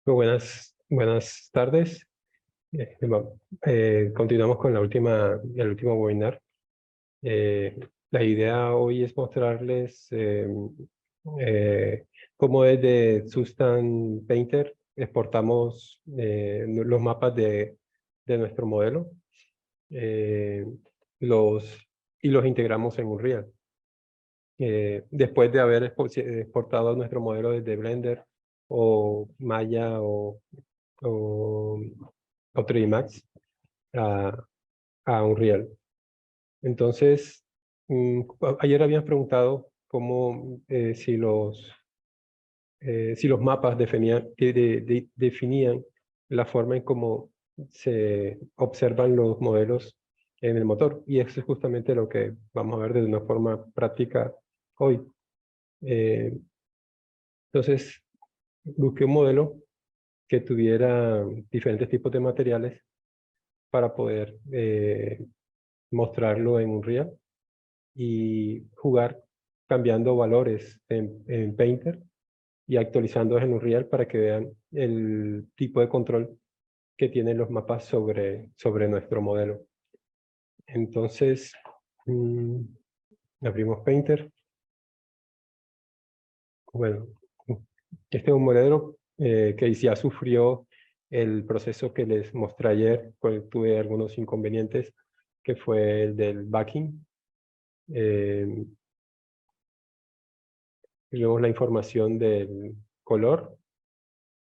Muy buenas tardes. Continuamos con el último webinar. La idea hoy es mostrarles cómo desde Sustan Painter exportamos los mapas de nuestro modelo eh, y los integramos en Unreal. Después de haber exportado nuestro modelo desde Blender o Maya o, o 3D Max a Unreal. Entonces, ayer habían preguntado cómo si los mapas definían la forma en cómo se observan los modelos en el motor. Y eso es justamente lo que vamos a ver de una forma práctica hoy. Entonces, busqué un modelo que tuviera diferentes tipos de materiales para poder mostrarlo en Unreal y jugar cambiando valores en Painter y actualizándolos en Unreal para que vean el tipo de control que tienen los mapas sobre nuestro modelo. Entonces, abrimos Painter. Bueno, este es un modelo que ya sufrió el proceso que les mostré ayer, pues tuve algunos inconvenientes, que fue el del backing. Vemos la información del color,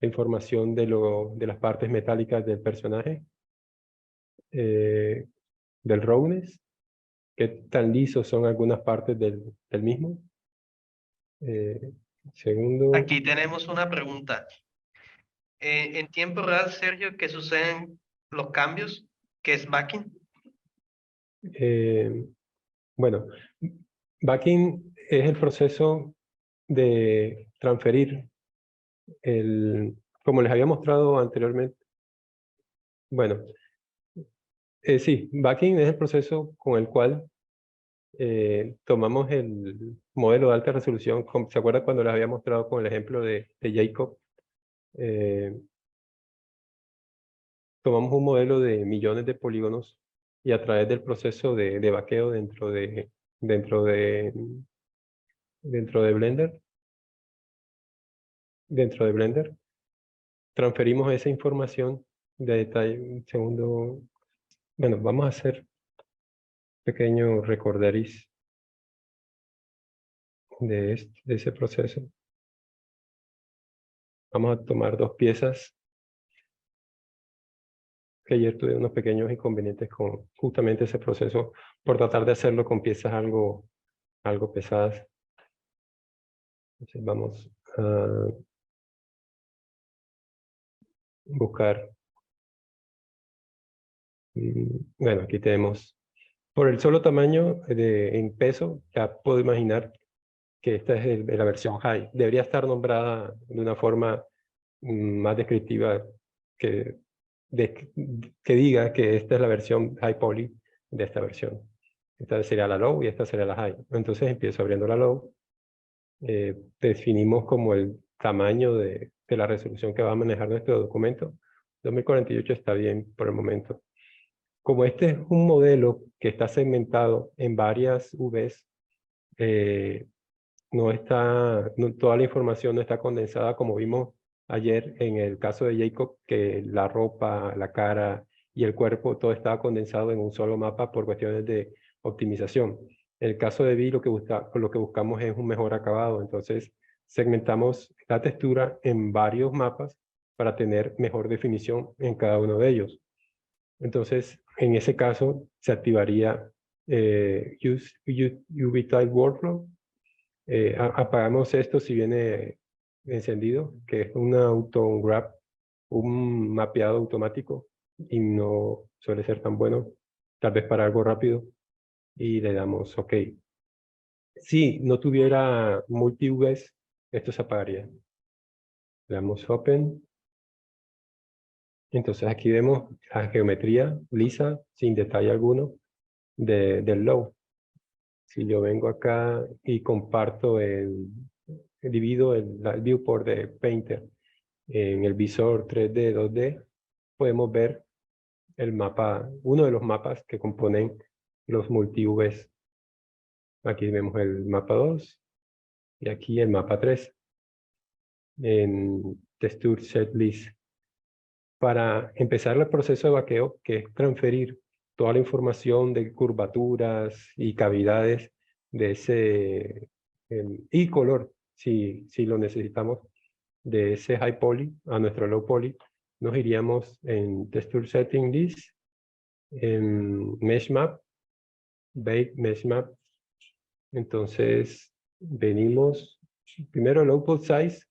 la información de las partes metálicas del personaje, del roughness, qué tan lisos son algunas partes del mismo. Segundo, Aquí tenemos una pregunta. En tiempo real, Sergio, ¿qué suceden los cambios? ¿Qué es backing? bueno, backing es el proceso de transferir como les había mostrado anteriormente. Bueno, sí, backing es el proceso con el cual tomamos el modelo de alta resolución. ¿Se acuerdan cuando les había mostrado con el ejemplo de Jacob? Tomamos un modelo de millones de polígonos y a través del proceso de vaqueo dentro de Blender, transferimos esa información de detalle. Un segundo. Bueno, vamos a hacer un pequeño recorderis de ese proceso. Vamos a tomar dos piezas que ayer tuve unos pequeños inconvenientes con justamente ese proceso por tratar de hacerlo con piezas algo pesadas. Entonces vamos a buscar. Bueno, aquí tenemos, por el solo tamaño en peso, ya puedo imaginar que esta es la versión high. Debería estar nombrada de una forma más descriptiva que, que diga que esta es la versión high poly de esta versión. Esta sería la low y esta sería la high. Entonces empiezo abriendo la low. Definimos como el tamaño de la resolución que va a manejar nuestro documento. 2048 está bien por el momento. Como este es un modelo que está segmentado en varias Vs, toda la información no está condensada como vimos ayer en el caso de Jacob, que la ropa, la cara y el cuerpo, todo estaba condensado en un solo mapa por cuestiones de optimización. En el caso de Vi, lo que buscamos es un mejor acabado. Entonces, segmentamos la textura en varios mapas para tener mejor definición en cada uno de ellos. Entonces, en ese caso, se activaría Use UV Type Workflow. Apagamos esto si viene encendido, que es un auto-grab, un mapeado automático, y no suele ser tan bueno, tal vez para algo rápido, y le damos OK. Si no tuviera multi-UVs, esto se apagaría. Le damos Open. Entonces aquí vemos la geometría lisa, sin detalle alguno, del low. Si yo vengo acá y comparto divido el viewport de Painter En el visor 3D, 2D, podemos ver el mapa, uno de los mapas que componen los multi-UVs. Aquí vemos el mapa 2 y aquí el mapa 3 en Texture Set List. Para empezar el proceso de vaqueo, que es transferir toda la información de curvaturas y cavidades de ese y color, si lo necesitamos, de ese high poly a nuestro low poly, nos iríamos en Texture Setting List, en Mesh Map, Bake Mesh Map. Entonces venimos, primero el output size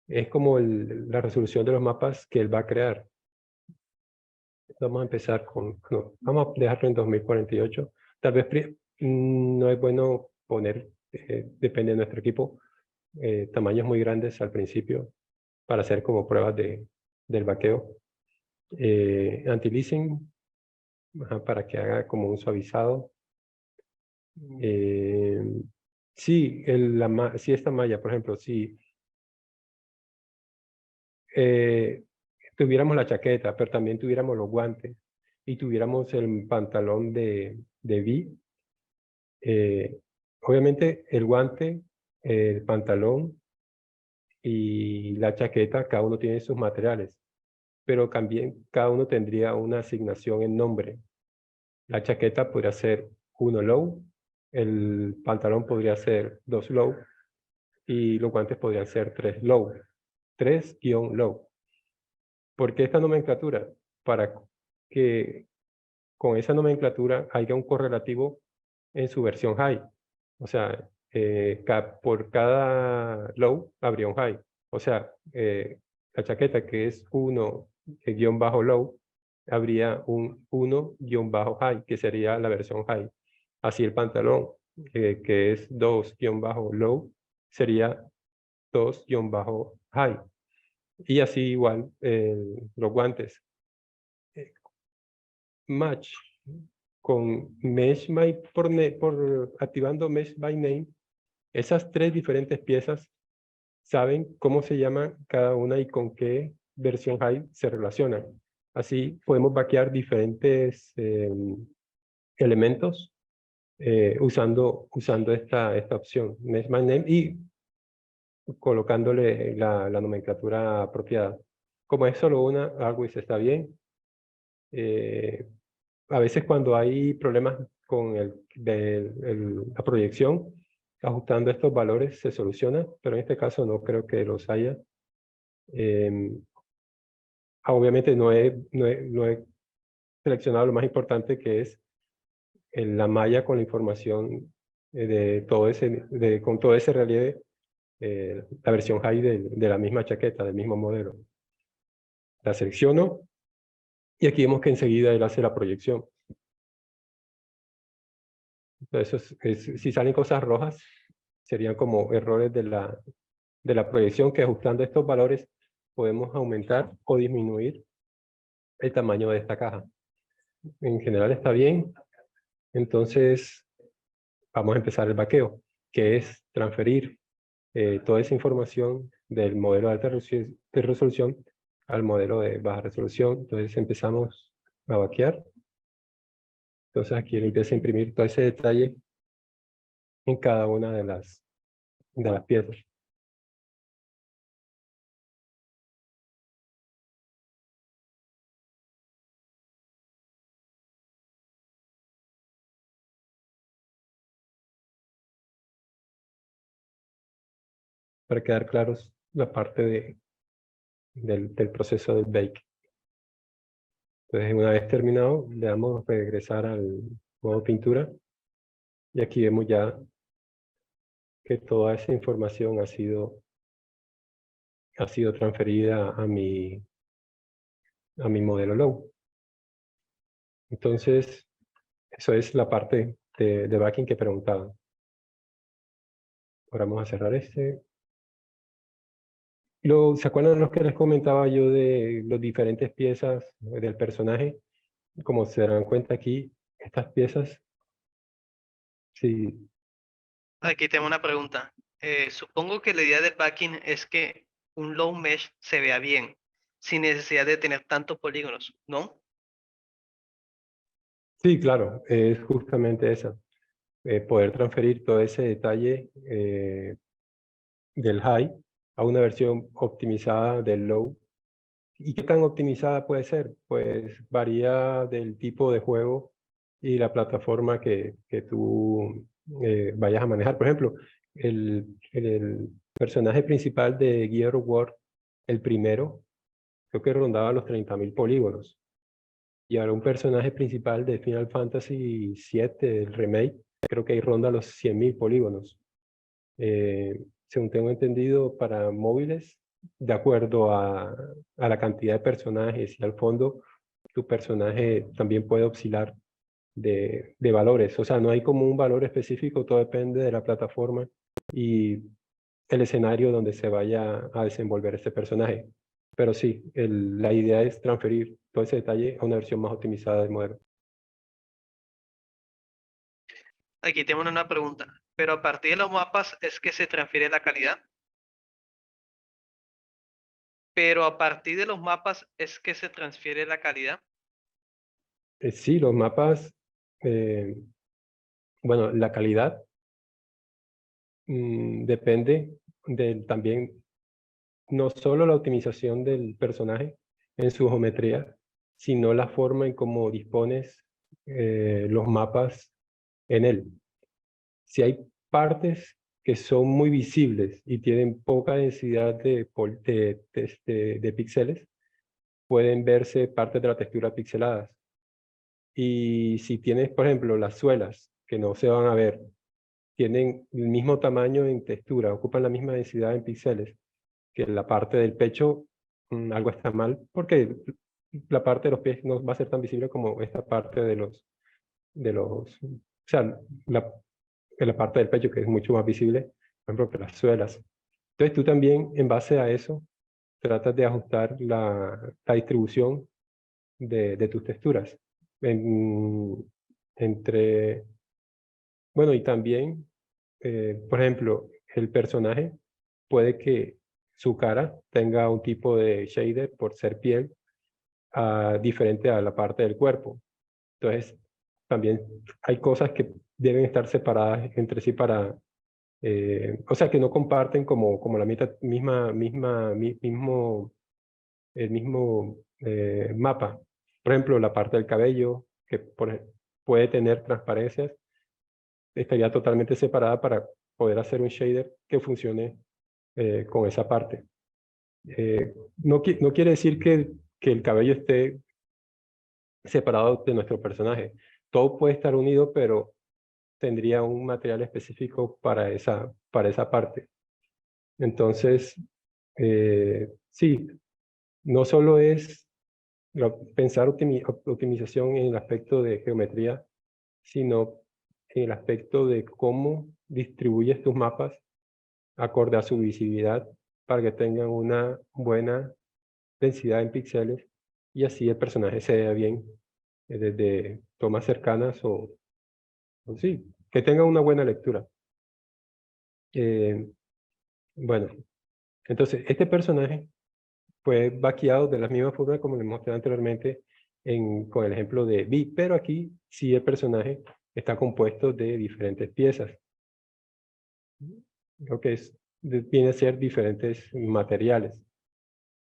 es como la resolución de los mapas que él va a crear. Vamos a empezar no, vamos a dejarlo en 2048. Tal vez no es bueno poner, depende de nuestro equipo, tamaños muy grandes al principio para hacer como pruebas del vaqueo. Anti-leasing, para que haga como un suavizado. Sí, si esta malla, por ejemplo, si tuviéramos la chaqueta, pero también tuviéramos los guantes y tuviéramos el pantalón de V, obviamente el guante, el pantalón y la chaqueta, cada uno tiene sus materiales, pero también cada uno tendría una asignación en nombre. La chaqueta podría ser 1 low, el pantalón podría ser 2 low y los guantes podrían ser 3 low, 3-low. ¿Por qué esta nomenclatura? Para que con esa nomenclatura haya un correlativo en su versión high. O sea, por cada low habría un high. O sea, la chaqueta que es 1-low, habría un 1-high, que sería la versión high. Así el pantalón, que es 2-low, sería 2-high. Y así igual los guantes. Match con Mesh por activando Mesh by Name, esas tres diferentes piezas saben cómo se llama cada una y con qué versión high se relacionan. Así podemos vaquear diferentes elementos usando esta opción, Mesh by Name, y colocándole la nomenclatura apropiada. Como es solo una, Always está bien. A veces cuando hay problemas con la proyección, ajustando estos valores se soluciona, pero en este caso no creo que los haya. Obviamente no he seleccionado lo más importante, que es la malla con la información de todo con todo ese relieve, la versión high de la misma chaqueta, del mismo modelo. La selecciono y aquí vemos que enseguida él hace la proyección. Entonces, si salen cosas rojas, serían como errores de la proyección, que ajustando estos valores podemos aumentar o disminuir el tamaño de esta caja. En general está bien. Entonces, vamos a empezar el vaqueo, que es transferir toda esa información del modelo de alta resolución al modelo de baja resolución. Entonces empezamos a vaquear. Entonces aquí él empieza a imprimir todo ese detalle en cada una de las piezas. Para quedar claros la parte del proceso del bake. Entonces, una vez terminado, le damos a regresar al modo pintura. Y aquí vemos ya que toda esa información ha sido transferida a mi modelo low. Entonces, eso es la parte de backing que preguntaban. Ahora vamos a cerrar este. ¿Se acuerdan los que les comentaba yo de las diferentes piezas del personaje? Como se darán cuenta aquí, estas piezas, sí. Aquí tengo una pregunta. Supongo que la idea del backing es que un low mesh se vea bien, sin necesidad de tener tantos polígonos, ¿no? Sí, claro, es justamente eso. Poder transferir todo ese detalle del high a una versión optimizada del low. ¿Y qué tan optimizada puede ser? Pues varía del tipo de juego y la plataforma que tú vayas a manejar. Por ejemplo, el personaje principal de Gears of War, el primero, creo que rondaba los 30.000 polígonos. Y ahora un personaje principal de Final Fantasy VII, el remake, creo que ahí ronda los 100.000 polígonos. Según tengo entendido, para móviles, de acuerdo a la cantidad de personajes y al fondo, tu personaje también puede oscilar de valores. O sea, no hay como un valor específico, todo depende de la plataforma y el escenario donde se vaya a desenvolver este personaje. Pero sí, la idea es transferir todo ese detalle a una versión más optimizada del modelo. Aquí tengo una pregunta. ¿Pero a partir de los mapas es que se transfiere la calidad? ¿Pero a partir de los mapas es que se transfiere la calidad? Sí, los mapas, bueno, la calidad depende también no solo la optimización del personaje en su geometría, sino la forma en cómo dispones los mapas en él. Si hay partes que son muy visibles y tienen poca densidad de píxeles, pueden verse partes de la textura pixeladas. Y si tienes, por ejemplo, las suelas, que no se van a ver, tienen el mismo tamaño en textura, ocupan la misma densidad en píxeles que la parte del pecho, algo está mal, porque la parte de los pies no va a ser tan visible como esta parte o sea, la parte del pecho que es mucho más visible, por ejemplo, que las suelas. Entonces tú también, en base a eso, tratas de ajustar la distribución de tus texturas. Entre, bueno, y también, por ejemplo, el personaje puede que su cara tenga un tipo de shader por ser piel diferente a la parte del cuerpo. Entonces, también hay cosas que deben estar separadas entre sí o sea, que no comparten como la el mismo mapa. Por ejemplo, la parte del cabello, que puede tener transparencias, estaría totalmente separada para poder hacer un shader que funcione con esa parte. No quiere decir que el cabello esté separado de nuestro personaje. Todo puede estar unido, pero tendría un material específico para esa parte. Entonces, sí, no solo es pensar optimización en el aspecto de geometría, sino en el aspecto de cómo distribuyes tus mapas acorde a su visibilidad para que tengan una buena densidad en píxeles y así el personaje se vea bien desde tomas cercanas o sí, que tenga una buena lectura. Bueno, entonces este personaje fue vaqueado de la misma forma como le mostré anteriormente con el ejemplo de Vi, pero aquí sí el personaje está compuesto de diferentes piezas. Lo que viene a ser diferentes materiales.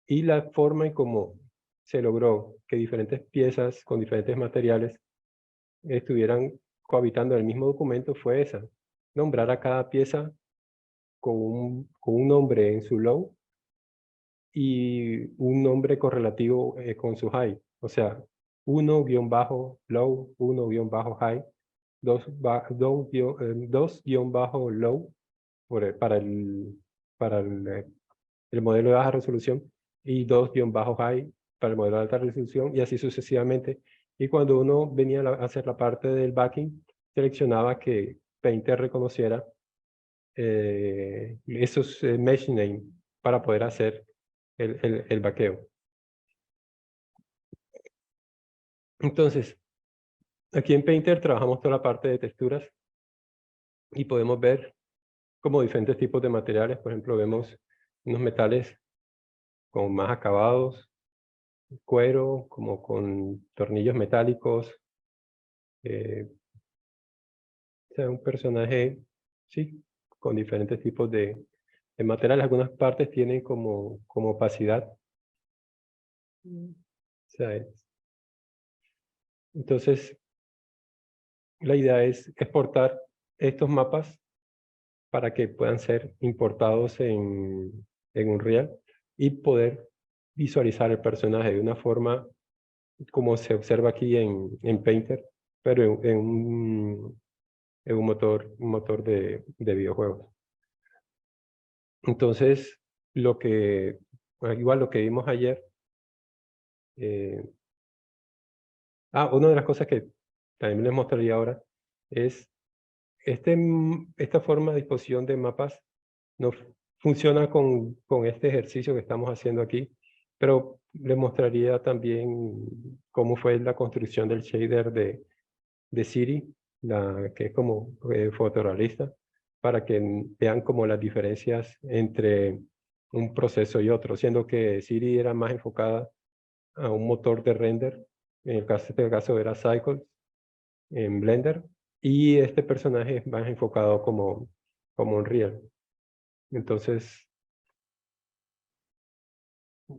Y la forma en cómo se logró que diferentes piezas con diferentes materiales estuvieran cohabitando en el mismo documento fue esa. Nombrar a cada pieza con un nombre en su low y un nombre correlativo con su high. O sea, 1-low, 1-high, 2-low para el modelo de baja resolución y 2-high para el modelo de alta resolución y así sucesivamente. Y cuando uno venía a hacer la parte del backing, seleccionaba que Painter reconociera esos mesh name para poder hacer el vaqueo. Entonces, aquí en Painter trabajamos toda la parte de texturas y podemos ver como diferentes tipos de materiales. Por ejemplo, vemos unos metales con más acabados, cuero, como con tornillos metálicos. O sea, un personaje, sí, con diferentes tipos de materiales. Algunas partes tienen como opacidad. O sea, entonces, la idea es exportar estos mapas para que puedan ser importados en Unreal y poder visualizar el personaje de una forma como se observa aquí en Painter, pero en un motor de videojuegos. Entonces, igual lo que vimos ayer, una de las cosas que también les mostraría ahora es esta forma de disposición de mapas no funciona con este ejercicio que estamos haciendo aquí, pero les mostraría también cómo fue la construcción del shader de Siri, que es como fotorrealista, para que vean como las diferencias entre un proceso y otro, siendo que Siri era más enfocada a un motor de render, en este caso era Cycles en Blender, y este personaje es más enfocado como Unreal. Entonces,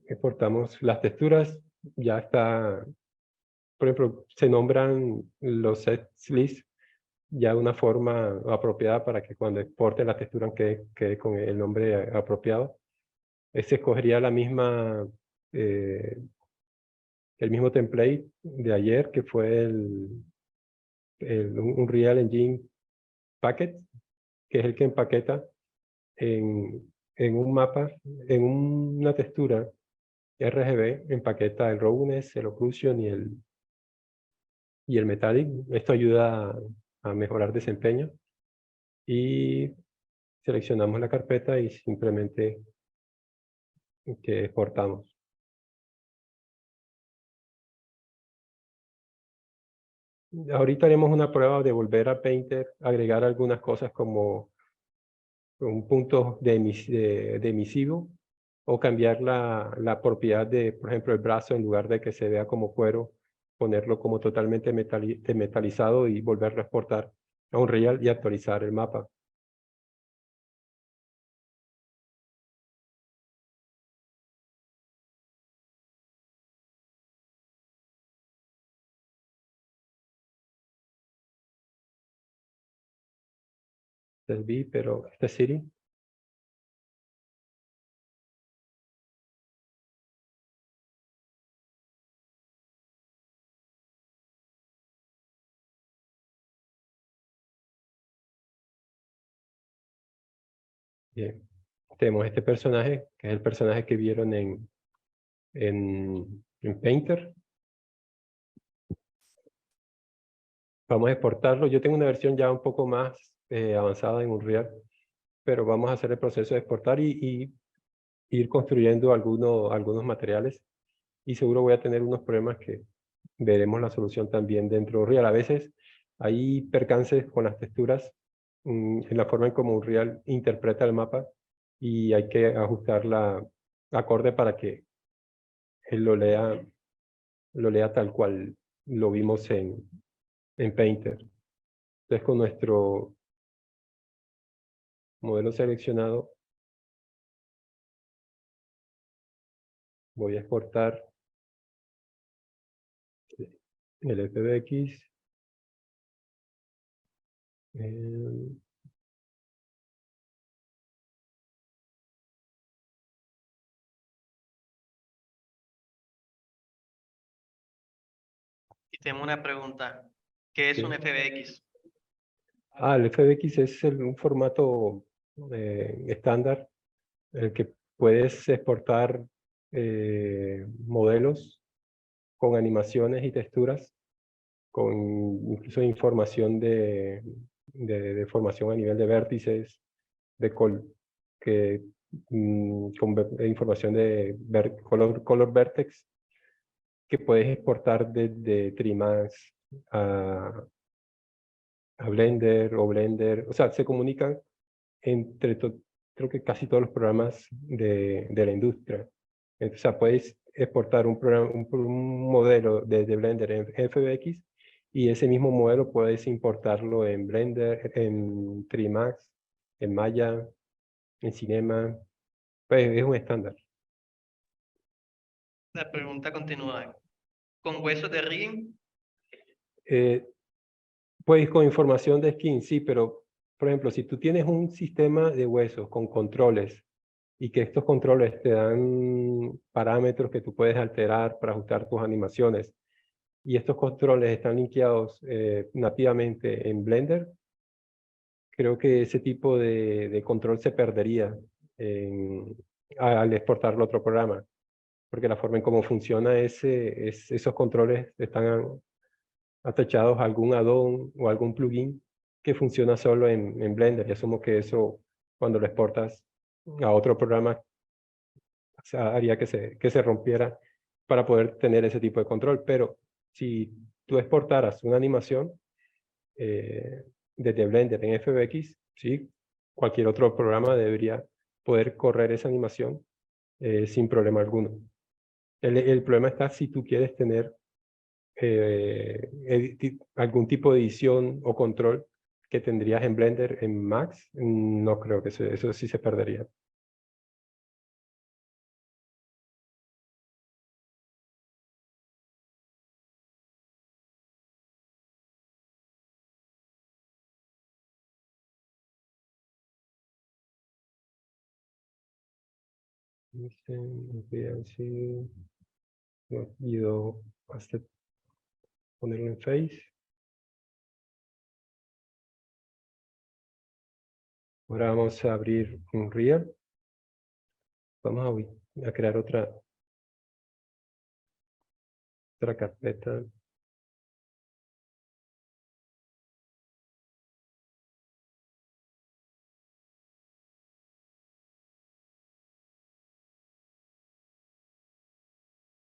exportamos las texturas, ya está, por ejemplo, se nombran los sets list ya de una forma apropiada para que cuando exporte la textura quede con el nombre apropiado. Se escogería el mismo template de ayer, que fue el Unreal Engine Packet, que es el que empaqueta en un mapa, en una textura RGB, empaqueta el roughness, el occlusion y el metallic. Esto ayuda a mejorar desempeño. Y seleccionamos la carpeta y simplemente que exportamos. Ahorita haremos una prueba de volver a Painter, agregar algunas cosas como un punto de emisivo, o cambiar la propiedad de, por ejemplo, el brazo, en lugar de que se vea como cuero, ponerlo como totalmente metalizado y volverlo a exportar a Unreal y actualizar el mapa. Pero este Siri. Bien. Tenemos este personaje, que es el personaje que vieron en Painter. Vamos a exportarlo. Yo tengo una versión ya un poco más avanzada en Unreal, pero vamos a hacer el proceso de exportar y ir construyendo algunos materiales. Y seguro voy a tener unos problemas que veremos la solución también dentro de Unreal. A veces hay percances con las texturas en la forma en cómo Unreal interpreta el mapa, y hay que ajustarla acorde para que él lo lea tal cual lo vimos en Painter. Entonces, con nuestro modelo seleccionado, voy a exportar el FBX. Y tengo una pregunta. ¿Qué es Sí. un FBX? El FBX es un formato estándar en el que puedes exportar modelos con animaciones y texturas, con incluso información de formación a nivel de vértices, con información de color vertex, que puedes exportar desde Trimax a Blender o Blender. O sea, se comunican entre creo que casi todos los programas de la industria. O sea, puedes exportar un programa, un modelo de Blender en FBX y ese mismo modelo puedes importarlo en Blender, en 3 Max, en Maya, en Cinema. Pues es un estándar. La pregunta continúa. ¿Con huesos de rigging? Pues con información de skin, sí, pero por ejemplo, si tú tienes un sistema de huesos con controles y que estos controles te dan parámetros que tú puedes alterar para ajustar tus animaciones y estos controles están linkeados nativamente en Blender, creo que ese tipo de control se perdería al exportarlo a otro programa, porque la forma en cómo funciona esos controles están atachados a algún add-on o algún plugin que funciona solo en Blender. Y asumo que eso, cuando lo exportas a otro programa, o sea, haría que se rompiera para poder tener ese tipo de control. Pero si tú exportaras una animación desde Blender en FBX, sí, cualquier otro programa debería poder correr esa animación sin problema alguno. El problema está si tú quieres tener algún tipo de edición o control que tendrías en Blender en Max, no creo que eso sí se perdería. No olvido ponerlo en Face. Ahora vamos a abrir un Real. Vamos a crear otra carpeta.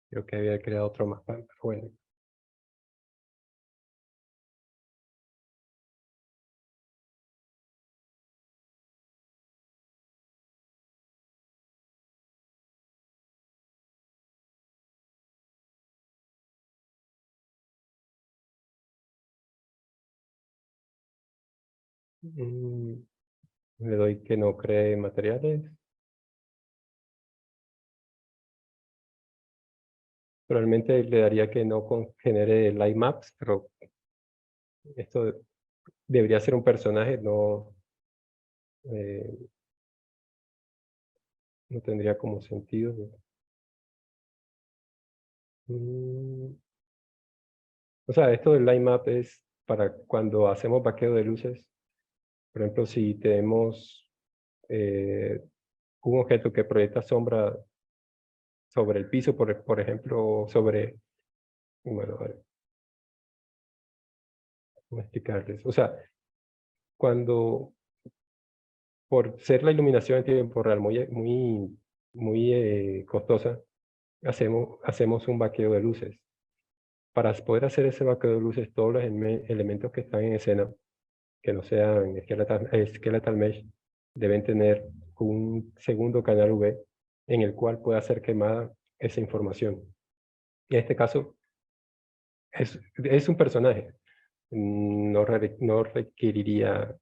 Creo que había creado otro mapa, pero bueno. Le doy que no cree materiales. Probablemente le daría que no genere light maps, pero esto debería ser un personaje, eh, no tendría como sentido. O sea, esto del light map es para cuando hacemos vaqueo de luces. Por ejemplo, si tenemos un objeto que proyecta sombra sobre el piso, por ejemplo, bueno, a ver, ¿cómo explicarles? O sea, cuando, por ser la iluminación en tiempo real muy costosa, hacemos un vaqueo de luces. Para poder hacer ese vaqueo de luces, todos los elementos que están en escena, que no sean skeletal mesh, deben tener un segundo canal UV en el cual pueda ser quemada esa información. En este caso, es un personaje. No requeriría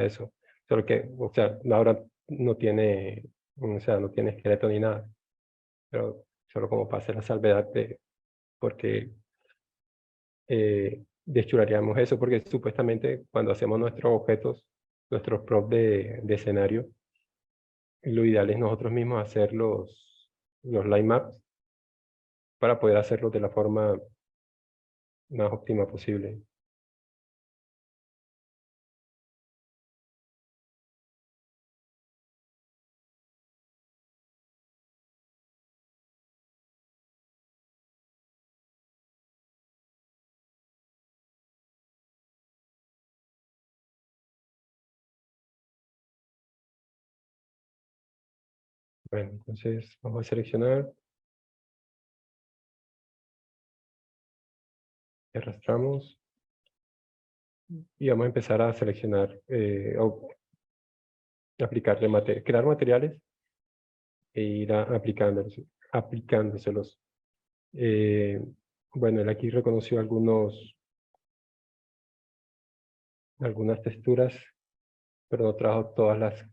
eso. Solo que, o sea, ahora no tiene, o sea, no tiene esqueleto ni nada. Pero solo como para hacer la salvedad porque deschuraríamos eso, porque supuestamente cuando hacemos nuestros objetos, nuestros props de escenario, lo ideal es nosotros mismos hacer los line maps para poder hacerlos de la forma más óptima posible. Bueno, entonces vamos a seleccionar, arrastramos y vamos a empezar a seleccionar o aplicarle crear materiales e ir aplicándoselos. Bueno, él aquí reconoció algunas texturas, pero no trajo todas las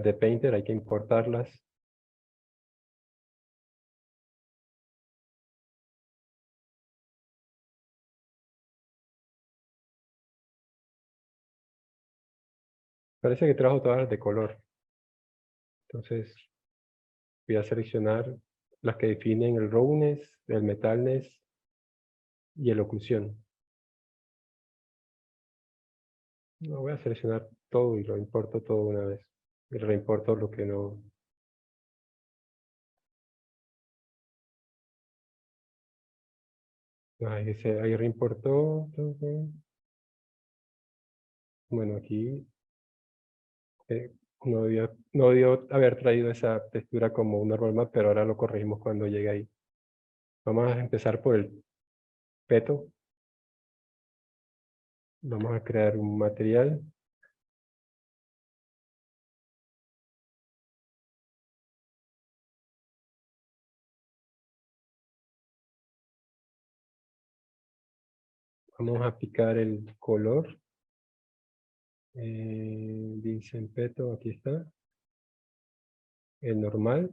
de Painter, hay que importarlas. Parece que trajo todas las de color. Entonces, voy a seleccionar las que definen el roughness, el metalness y el oclusión. No, voy a seleccionar todo y lo importo todo una vez. Y reimporto lo que no. Ahí reimportó. Bueno, aquí no debió haber traído esa textura como un normal map, pero ahora lo corregimos cuando llegue ahí. Vamos a empezar por el peto. Vamos a crear un material. Vamos a aplicar el color. Vincent Peto, aquí está. El normal.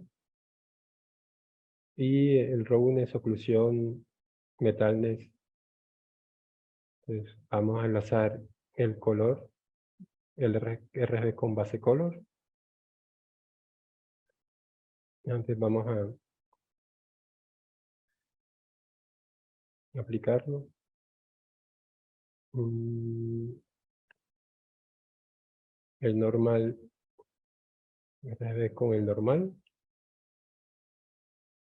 Y el roughness, oclusión, metalness. Entonces, vamos a enlazar el color, el RGB con base color. Antes vamos a aplicarlo. El normal, RGB con el normal.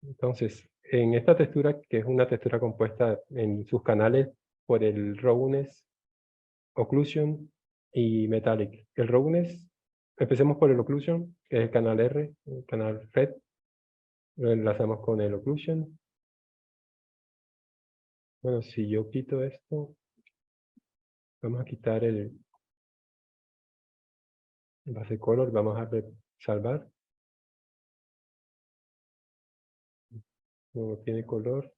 Entonces, en esta textura, que es una textura compuesta en sus canales por el roughness, occlusion y metallic. El roughness, empecemos por el occlusion, que es el canal R, el canal red. Lo enlazamos con el occlusion. Bueno, si yo quito esto, vamos a quitar el base color, vamos a salvar. No tiene color.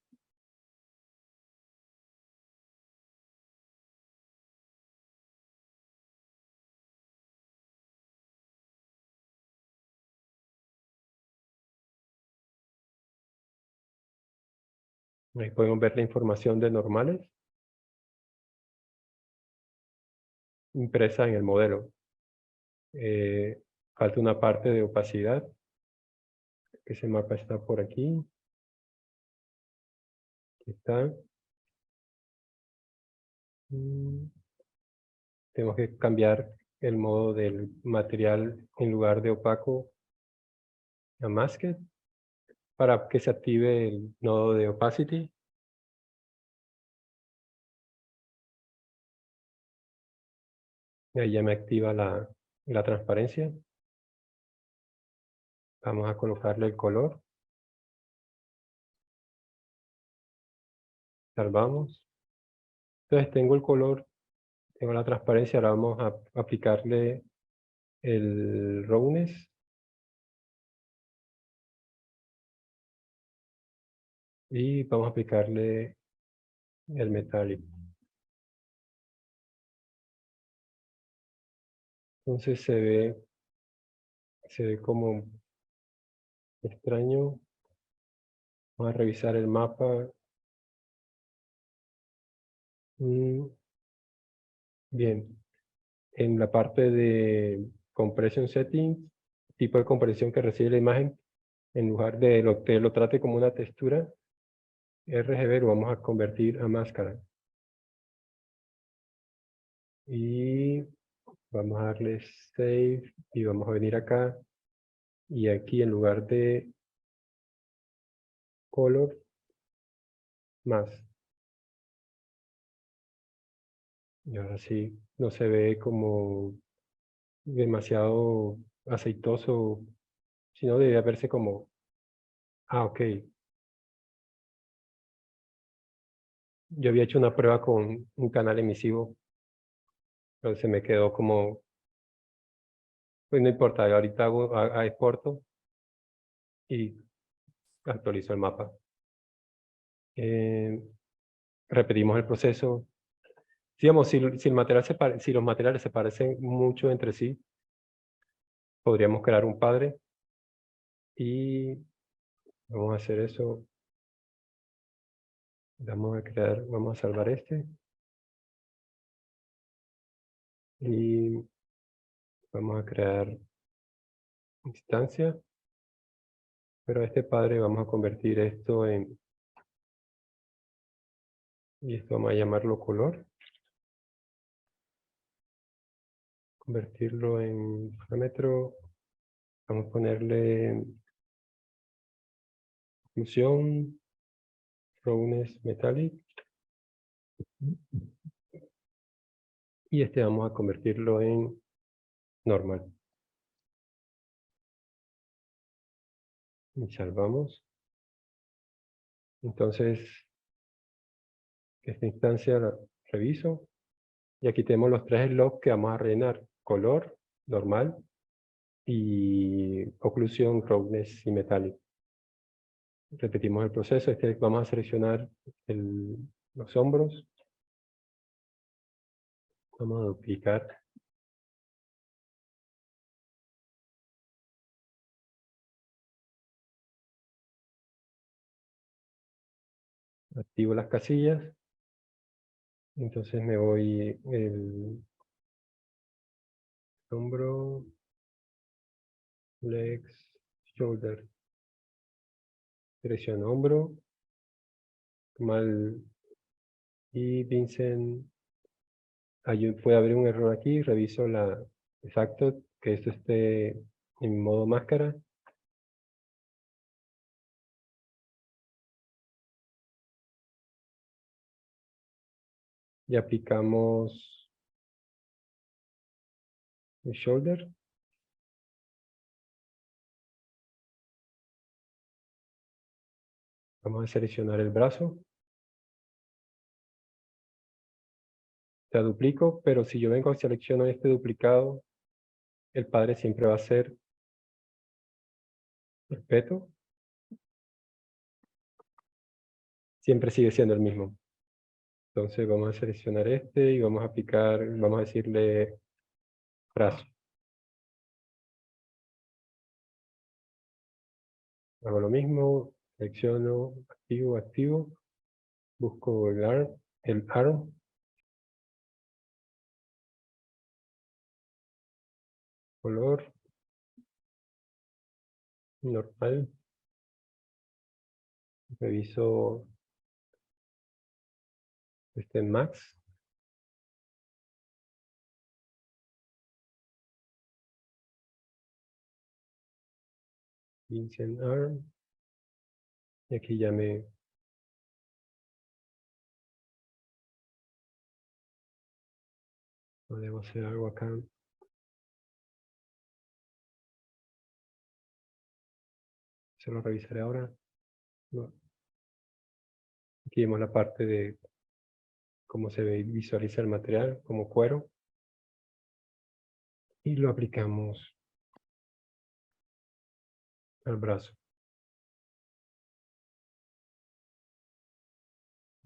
Ahí podemos ver la información de normales impresa en el modelo. Falta una parte de opacidad. Ese mapa está por aquí. Aquí está. Tenemos que cambiar el modo del material en lugar de opaco a masked para que se active el nodo de opacity. Ahí ya me activa la transparencia. Vamos a colocarle el color. Salvamos. Entonces tengo el color, tengo la transparencia, ahora vamos a aplicarle el roughness. Y vamos a aplicarle el metallic. Entonces se ve como extraño. Vamos a revisar el mapa. Bien. En la parte de compression settings, tipo de compresión que recibe la imagen, en lugar de que lo trate como una textura, RGB lo vamos a convertir a máscara. Y vamos a darle Save y vamos a venir acá. Y aquí en lugar de Color, más. Y ahora sí, no se ve como demasiado aceitoso, sino debe verse como, ok. Yo había hecho una prueba con un canal emisivo, pero se me quedó como, pues no importa, ahorita exporto y actualizo el mapa. Repetimos el proceso. Digamos, si los materiales se parecen mucho entre sí, podríamos crear un padre y vamos a hacer eso. Vamos a salvar este y vamos a crear instancia, pero a este padre vamos a convertir esto y esto vamos a llamarlo color, convertirlo en parámetro, vamos a ponerle función roughness metallic y este vamos a convertirlo en normal. Y salvamos. Entonces, esta instancia la reviso. Y aquí tenemos los tres slots que vamos a rellenar. Color, normal, y oclusión, roughness y metallic. Repetimos el proceso. Vamos a seleccionar los hombros. Vamos a duplicar. Activo las casillas. Entonces me voy el hombro, legs, shoulder. Selecciono hombro, y Vincent, puede haber un error aquí, reviso exacto que esto esté en modo máscara. Y aplicamos el shoulder. Vamos a seleccionar el brazo. La duplico, pero si yo vengo y selecciono este duplicado, el padre siempre va a ser el peto. Siempre sigue siendo el mismo. Entonces vamos a seleccionar este y vamos a aplicar, vamos a decirle brazo. Hago lo mismo, selecciono activo, activo. Busco el arm. Color. Normal. Reviso max. Vincent arm. Y aquí ya debo hacer algo acá. Se lo revisaré ahora. No. Aquí vemos la parte de cómo se visualiza el material como cuero. Y lo aplicamos al brazo.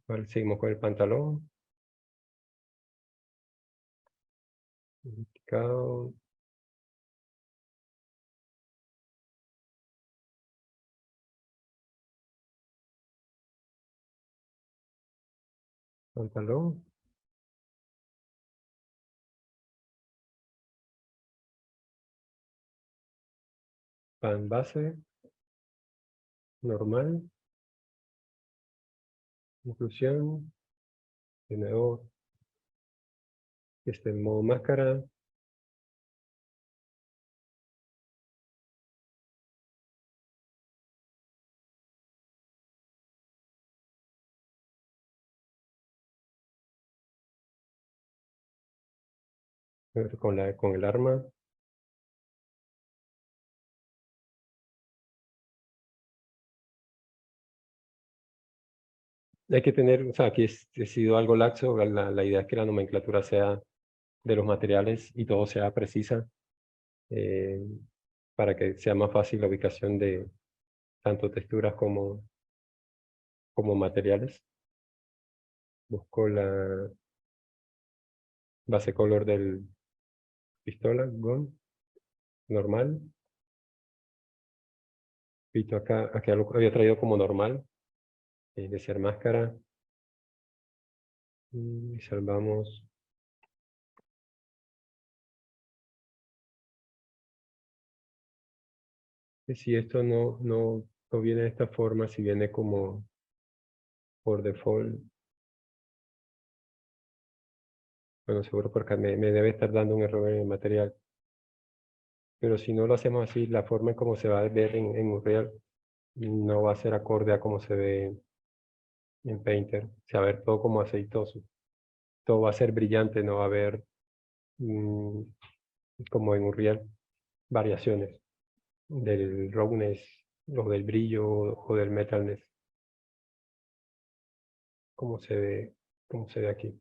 Vale, seguimos con el pantalón. Aplicado. Pantalón. Pan base. Normal. Inclusión. De nuevo. En modo máscara. Con el arma. Hay que tener, o sea, aquí he sido algo laxo. La idea es que la nomenclatura sea de los materiales y todo sea precisa para que sea más fácil la ubicación de tanto texturas como materiales. Busco la base color del pistola, gun, normal. Pito acá lo había traído como normal, de ser máscara. Y salvamos. Y si esto no viene de esta forma, si viene como por default, bueno, seguro porque me debe estar dando un error en el material. Pero si no lo hacemos así, la forma en cómo se va a ver en Unreal no va a ser acorde a cómo se ve en Painter. Se va a ver todo como aceitoso. Todo va a ser brillante, no va a haber como en Unreal variaciones del roughness o del brillo o del metalness. Como se ve aquí.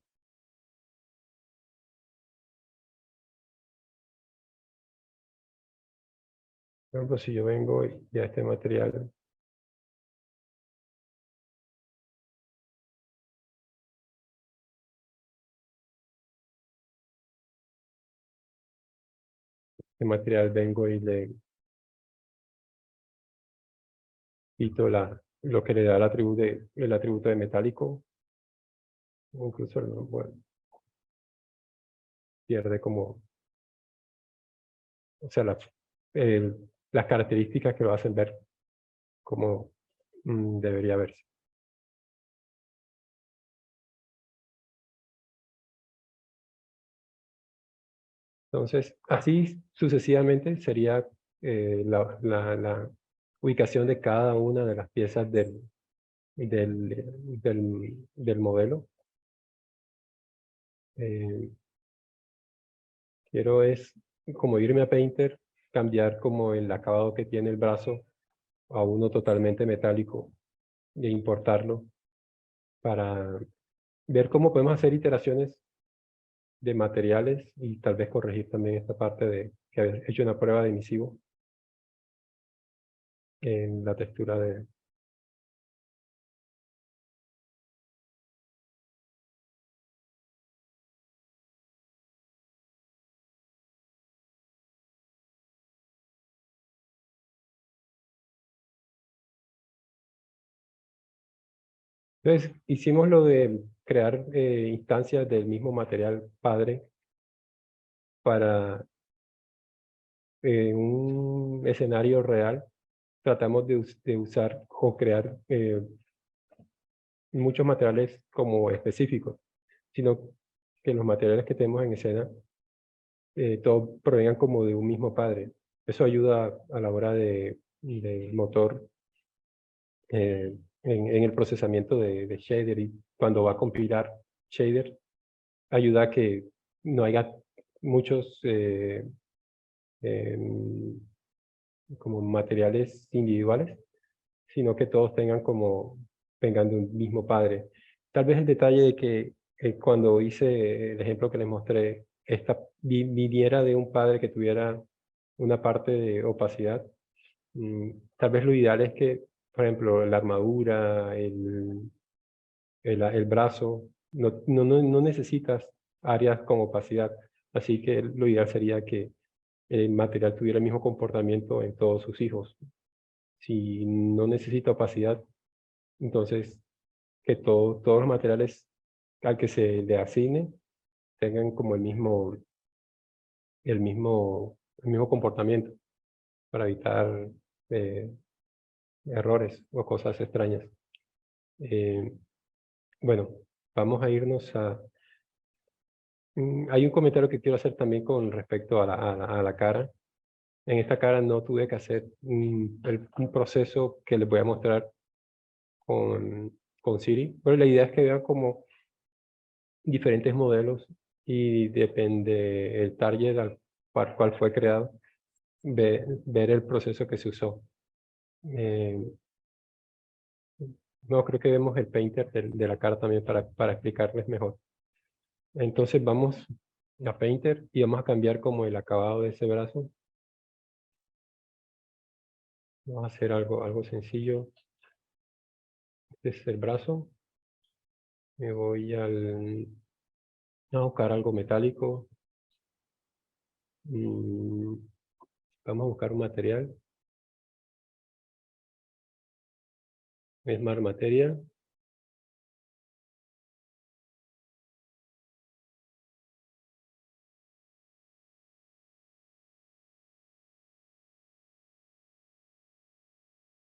Por ejemplo, si yo vengo y a este material vengo y le quito lo que le da el atributo de metálico, o incluso bueno, pierde como, o sea, las características que lo hacen ver como debería verse. Entonces, así sucesivamente sería la ubicación de cada una de las piezas del modelo. Quiero es, como irme a Painter, cambiar como el acabado que tiene el brazo a uno totalmente metálico e importarlo para ver cómo podemos hacer iteraciones de materiales y tal vez corregir también esta parte de que había hecho una prueba de emisivo en la textura de... Entonces, hicimos lo de crear instancias del mismo material padre para un escenario real. Tratamos de usar o crear muchos materiales como específicos, sino que los materiales que tenemos en escena todos provengan como de un mismo padre. Eso ayuda a la hora de motor en el procesamiento de shader, y cuando va a compilar shader, ayuda a que no haya muchos como materiales individuales, sino que todos vengan de un mismo padre. Tal vez el detalle de que cuando hice el ejemplo que les mostré, viniera de un padre que tuviera una parte de opacidad. Tal vez lo ideal es que, por ejemplo, la armadura, el brazo, no necesitas áreas con opacidad. Así que lo ideal sería que el material tuviera el mismo comportamiento en todos sus hijos. Si no necesita opacidad, entonces que todos los materiales al que se le asigne tengan como el mismo comportamiento para evitar errores o cosas extrañas. Bueno, vamos a irnos a... hay un comentario que quiero hacer también con respecto a la cara. En esta cara no tuve que hacer un proceso que les voy a mostrar con Siri, pero la idea es que vean como diferentes modelos y depende el target para cual fue creado, ver el proceso que se usó. No, creo que vemos el painter de la cara también para explicarles mejor. Entonces vamos a painter y vamos a cambiar como el acabado de ese brazo. Vamos a hacer algo sencillo. Este es el brazo. Me voy a buscar algo metálico. Vamos a buscar un material. Smart Materia.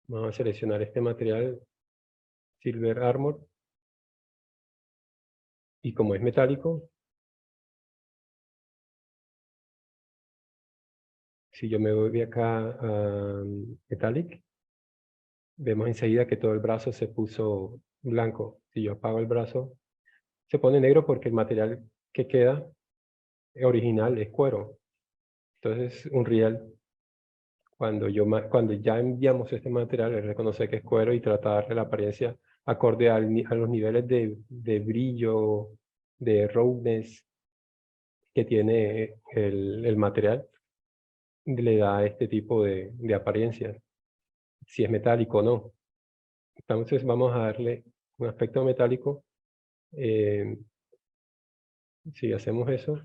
Vamos a seleccionar este material, Silver Armor. Y como es metálico, si yo me voy acá a Metallic, vemos enseguida que todo el brazo se puso blanco. Si yo apago el brazo, se pone negro porque el material que queda original es cuero. Entonces, Unreal, cuando ya enviamos este material, él reconoce que es cuero y trata de darle la apariencia acorde a los niveles de brillo, de roughness que tiene el material, le da este tipo de apariencias, si es metálico o no. Entonces vamos a darle un aspecto metálico. Si hacemos eso,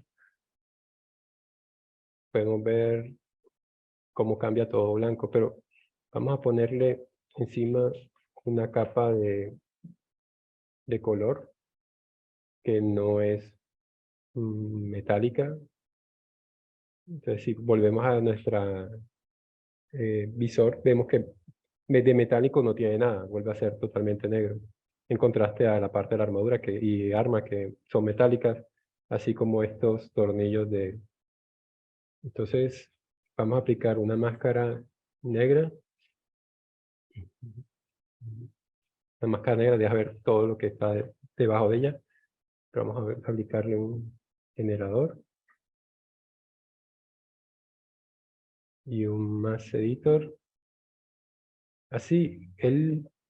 podemos ver cómo cambia todo blanco, pero vamos a ponerle encima una capa de color que no es metálica. Entonces, si volvemos a nuestra visor, vemos que de metálico no tiene nada, vuelve a ser totalmente negro. En contraste a la parte de la armadura y arma que son metálicas, así como estos tornillos de... Entonces, vamos a aplicar una máscara negra. La máscara negra deja ver todo lo que está debajo de ella. Pero vamos a aplicarle un generador y un mask editor. Así,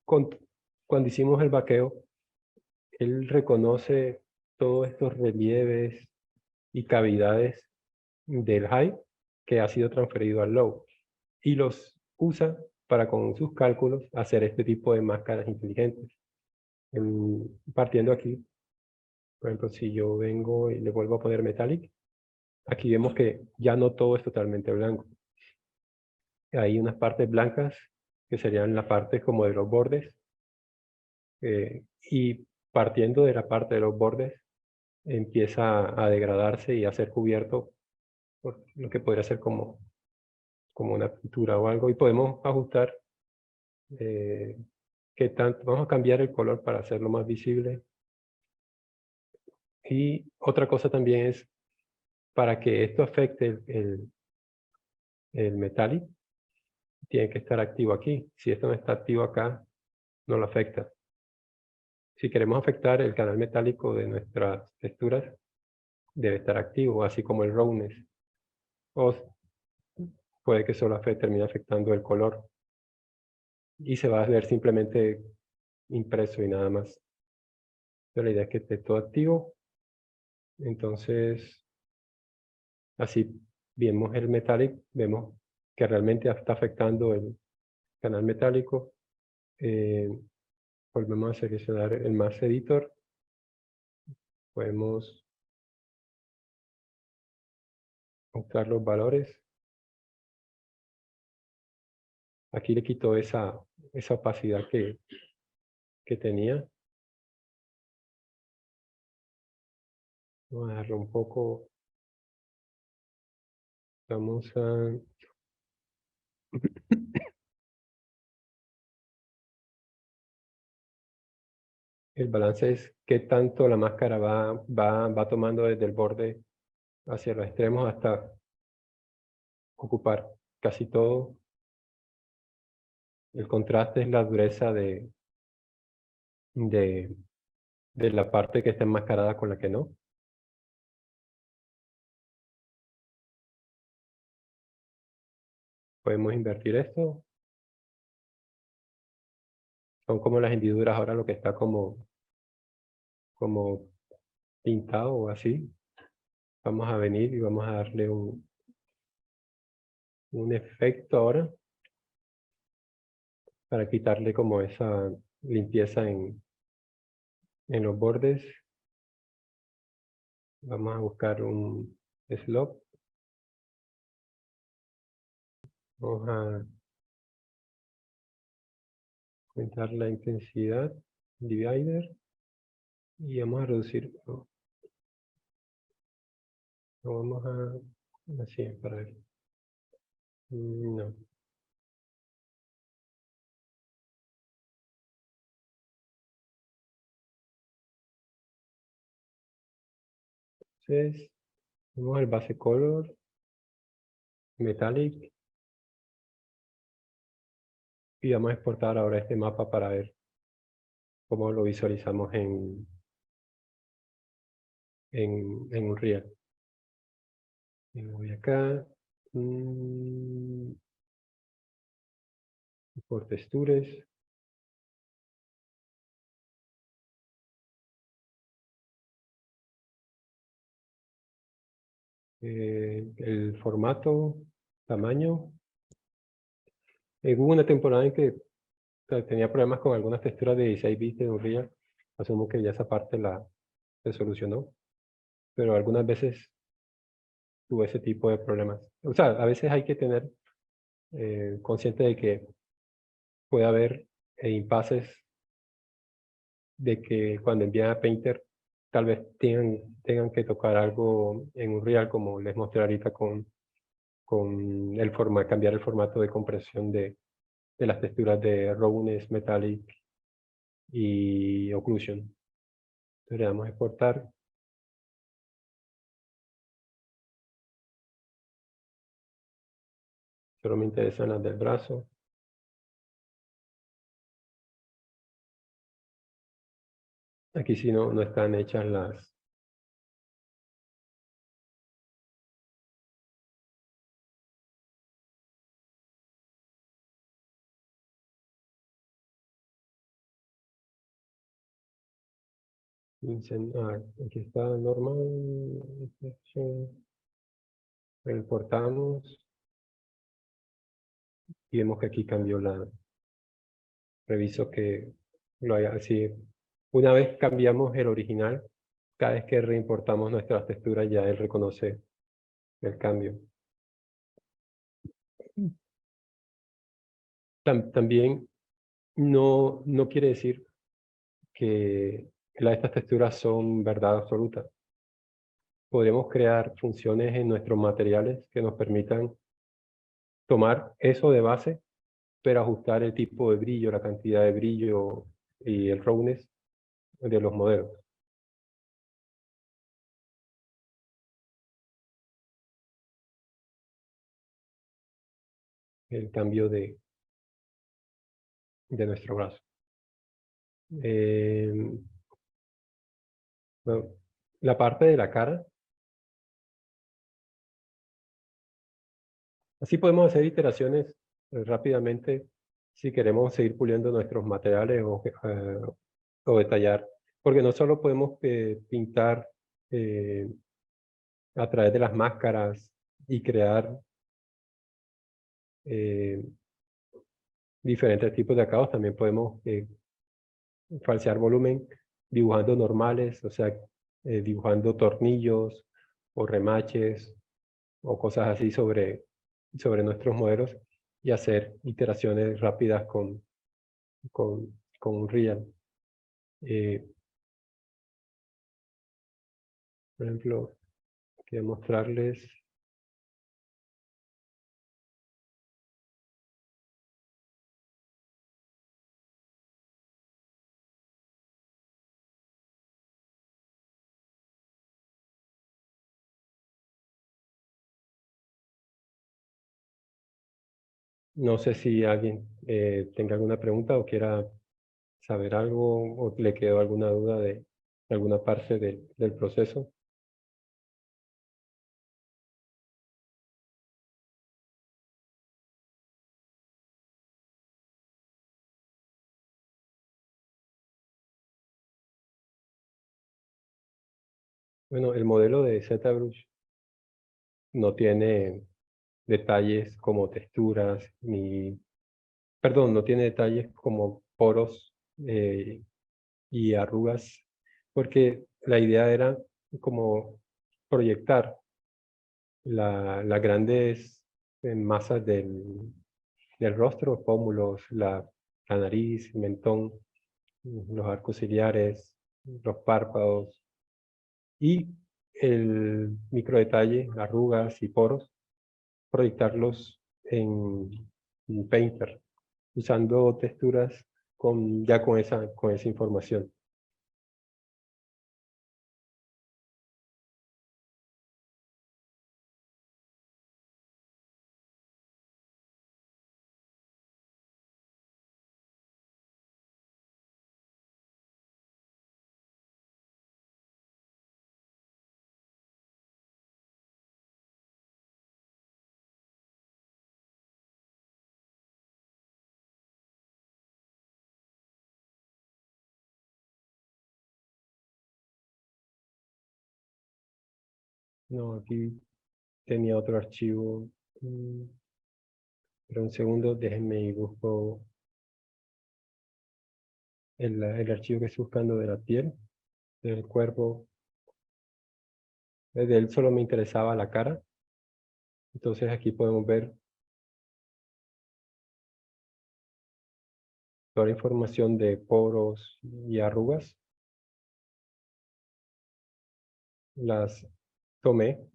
cuando hicimos el vaqueo, él reconoce todos estos relieves y cavidades del high que ha sido transferido al low y los usa para con sus cálculos hacer este tipo de máscaras inteligentes. Partiendo aquí, por ejemplo, si yo vengo y le vuelvo a poner metallic, aquí vemos que ya no todo es totalmente blanco. Hay unas partes blancas que serían la parte como de los bordes, y partiendo de la parte de los bordes empieza a degradarse y a ser cubierto por lo que podría ser como una pintura o algo, y podemos ajustar qué tanto. Vamos a cambiar el color para hacerlo más visible. Y otra cosa también es, para que esto afecte el metallic, tiene que estar activo aquí. Si esto no está activo acá, no lo afecta. Si queremos afectar el canal metálico de nuestras texturas, debe estar activo, así como el roughness. O puede que solo termine afectando el color y se va a ver simplemente impreso y nada más. Pero la idea es que esté todo activo. Entonces, así vemos el metallic, vemos que realmente está afectando el canal metálico. Volvemos a seleccionar el mask editor. Podemos mostrar los valores. Aquí le quito esa opacidad que tenía. Vamos a darle un poco. Vamos a... El balance es qué tanto la máscara va tomando desde el borde hacia los extremos hasta ocupar casi todo. El contraste es la dureza de la parte que está enmascarada con la que no. Podemos invertir esto. Son como las hendiduras ahora, lo que está como pintado o así. Vamos a venir y vamos a darle un efecto ahora. para quitarle como esa limpieza en los bordes. Vamos a buscar un slope. Vamos a aumentar la intensidad, divider, y vamos a reducir, lo vamos a, así, para ver. No. Entonces, vamos al base color, metallic, y vamos a exportar ahora este mapa para ver cómo lo visualizamos en Unreal. Y voy acá, por texturas, el formato, tamaño. Hubo una temporada en que tenía problemas con algunas texturas de 16 bits de Unreal. Asumo que ya esa parte se solucionó, pero algunas veces tuve ese tipo de problemas. O sea, a veces hay que tener consciente de que puede haber impases de que cuando envían a Painter tal vez tengan que tocar algo en Unreal, como les mostré ahorita con el cambiar el formato de compresión de las texturas de Roughness, Metallic y Occlusion. Entonces le damos a exportar. Solo me interesan las del brazo. Aquí sí no están hechas las... Aquí está normal. Exportamos. Y vemos que aquí cambió la... Reviso que lo haya así. Una vez cambiamos el original, cada vez que reimportamos nuestras texturas ya él reconoce el cambio. También no quiere decir que estas texturas son verdad absoluta. Podemos crear funciones en nuestros materiales que nos permitan tomar eso de base, pero ajustar el tipo de brillo, la cantidad de brillo y el roughness de los modelos. El cambio de nuestro brazo. Bueno, la parte de la cara. Así podemos hacer iteraciones rápidamente si queremos seguir puliendo nuestros materiales o detallar. Porque no solo podemos pintar a través de las máscaras y crear diferentes tipos de acabados, también podemos falsear volumen dibujando normales, o sea, dibujando tornillos o remaches o cosas así sobre nuestros modelos y hacer iteraciones rápidas con Unreal. Por ejemplo, quiero mostrarles. No sé si alguien tenga alguna pregunta o quiera saber algo o le quedó alguna duda de alguna parte del proceso. Bueno, el modelo de ZBrush no tiene detalles como texturas ni perdón, no tiene detalles como poros y arrugas, porque la idea era como proyectar las grandes masas del rostro, pómulos, la nariz, el mentón, los arcos ciliares, los párpados y el microdetalle, arrugas y poros, proyectarlos en Painter, usando texturas ya con esa información. No, aquí tenía otro archivo. Pero un segundo, déjenme y busco el archivo que estoy buscando de la piel, del cuerpo. De él solo me interesaba la cara. Entonces aquí podemos ver toda la información de poros y arrugas. Las tomé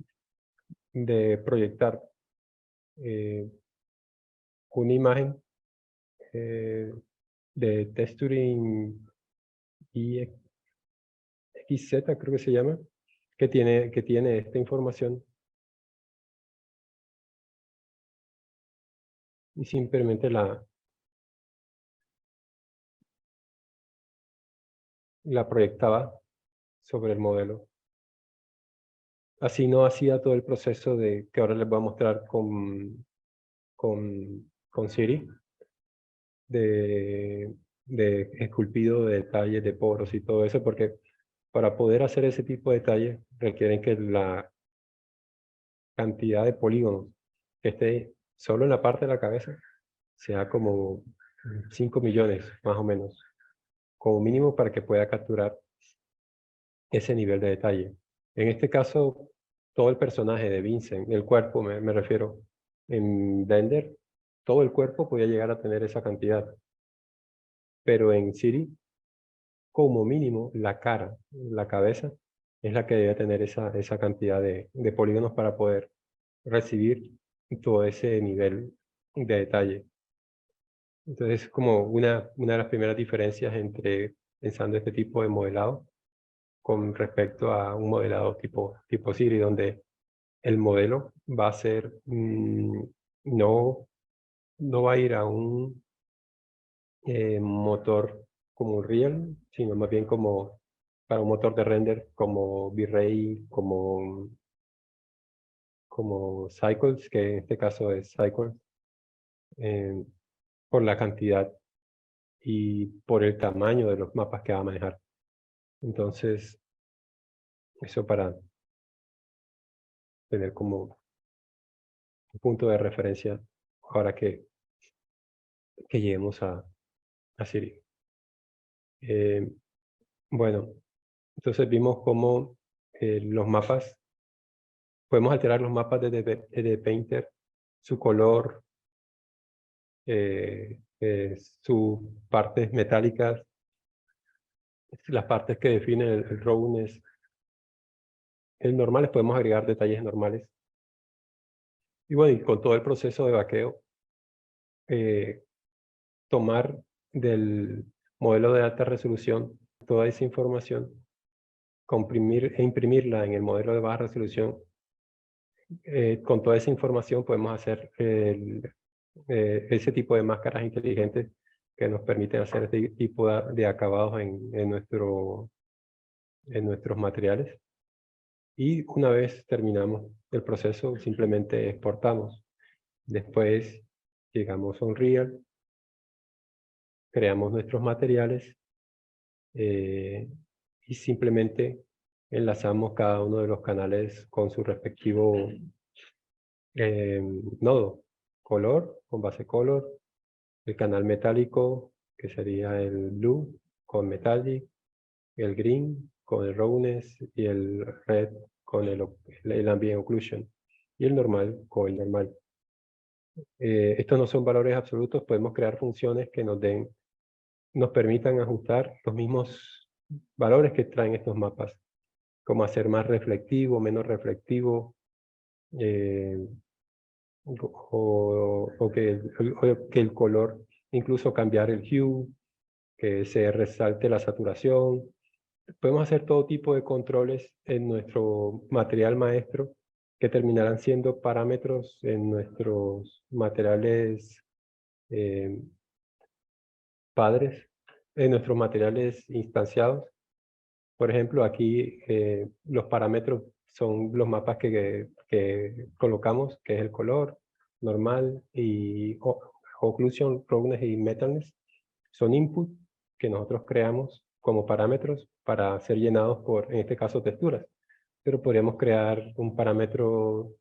de proyectar una imagen de Texturing XZ, creo que se llama, que tiene esta información y simplemente la proyectaba sobre el modelo. Así no hacía todo el proceso que ahora les voy a mostrar con Siri, de esculpido de detalles, de poros y todo eso, porque para poder hacer ese tipo de detalles requieren que la cantidad de polígonos que esté solo en la parte de la cabeza sea como 5 millones, más o menos, como mínimo para que pueda capturar ese nivel de detalle. En este caso, todo el personaje de Vincent, el cuerpo me refiero, en Blender, todo el cuerpo podía llegar a tener esa cantidad. Pero en Siri, como mínimo, la cara, la cabeza, es la que debe tener esa cantidad de polígonos para poder recibir todo ese nivel de detalle. Entonces, como una de las primeras diferencias entre pensando este tipo de modelado con respecto a un modelado tipo Siri, donde el modelo va a ser, no va a ir a un motor como Unreal, sino más bien como para un motor de render como V-Ray, como Cycles, que en este caso es Cycles, eh, por la cantidad y por el tamaño de los mapas que va a manejar. Entonces, eso para tener como un punto de referencia ahora que lleguemos a Siri. Bueno, entonces vimos cómo los mapas, podemos alterar los mapas desde Painter, su color, sus partes metálicas, las partes que definen el roughness. En normales podemos agregar detalles normales. Y bueno, y con todo el proceso de vaqueo, tomar del modelo de alta resolución toda esa información, comprimir e imprimirla en el modelo de baja resolución. Con toda esa información podemos hacer ese tipo de máscaras inteligentes que nos permiten hacer este tipo de acabados en nuestros materiales. Y una vez terminamos el proceso, simplemente exportamos. Después llegamos a Unreal, creamos nuestros materiales y simplemente enlazamos cada uno de los canales con su respectivo nodo, color, con base color, el canal metálico, que sería el blue con metallic, el green con el roughness y el red con el ambient occlusion y el normal con el normal. Estos no son valores absolutos, podemos crear funciones que nos permitan ajustar los mismos valores que traen estos mapas, como hacer más reflectivo, menos reflectivo, o que el color, incluso cambiar el hue, que se resalte la saturación. Podemos hacer todo tipo de controles en nuestro material maestro que terminarán siendo parámetros en nuestros materiales padres, en nuestros materiales instanciados. Por ejemplo, aquí los parámetros son los mapas que colocamos, que es el color normal y occlusion, roughness y metalness. Son input que nosotros creamos como parámetros para ser llenados por, en este caso, texturas. Pero podríamos crear un parámetro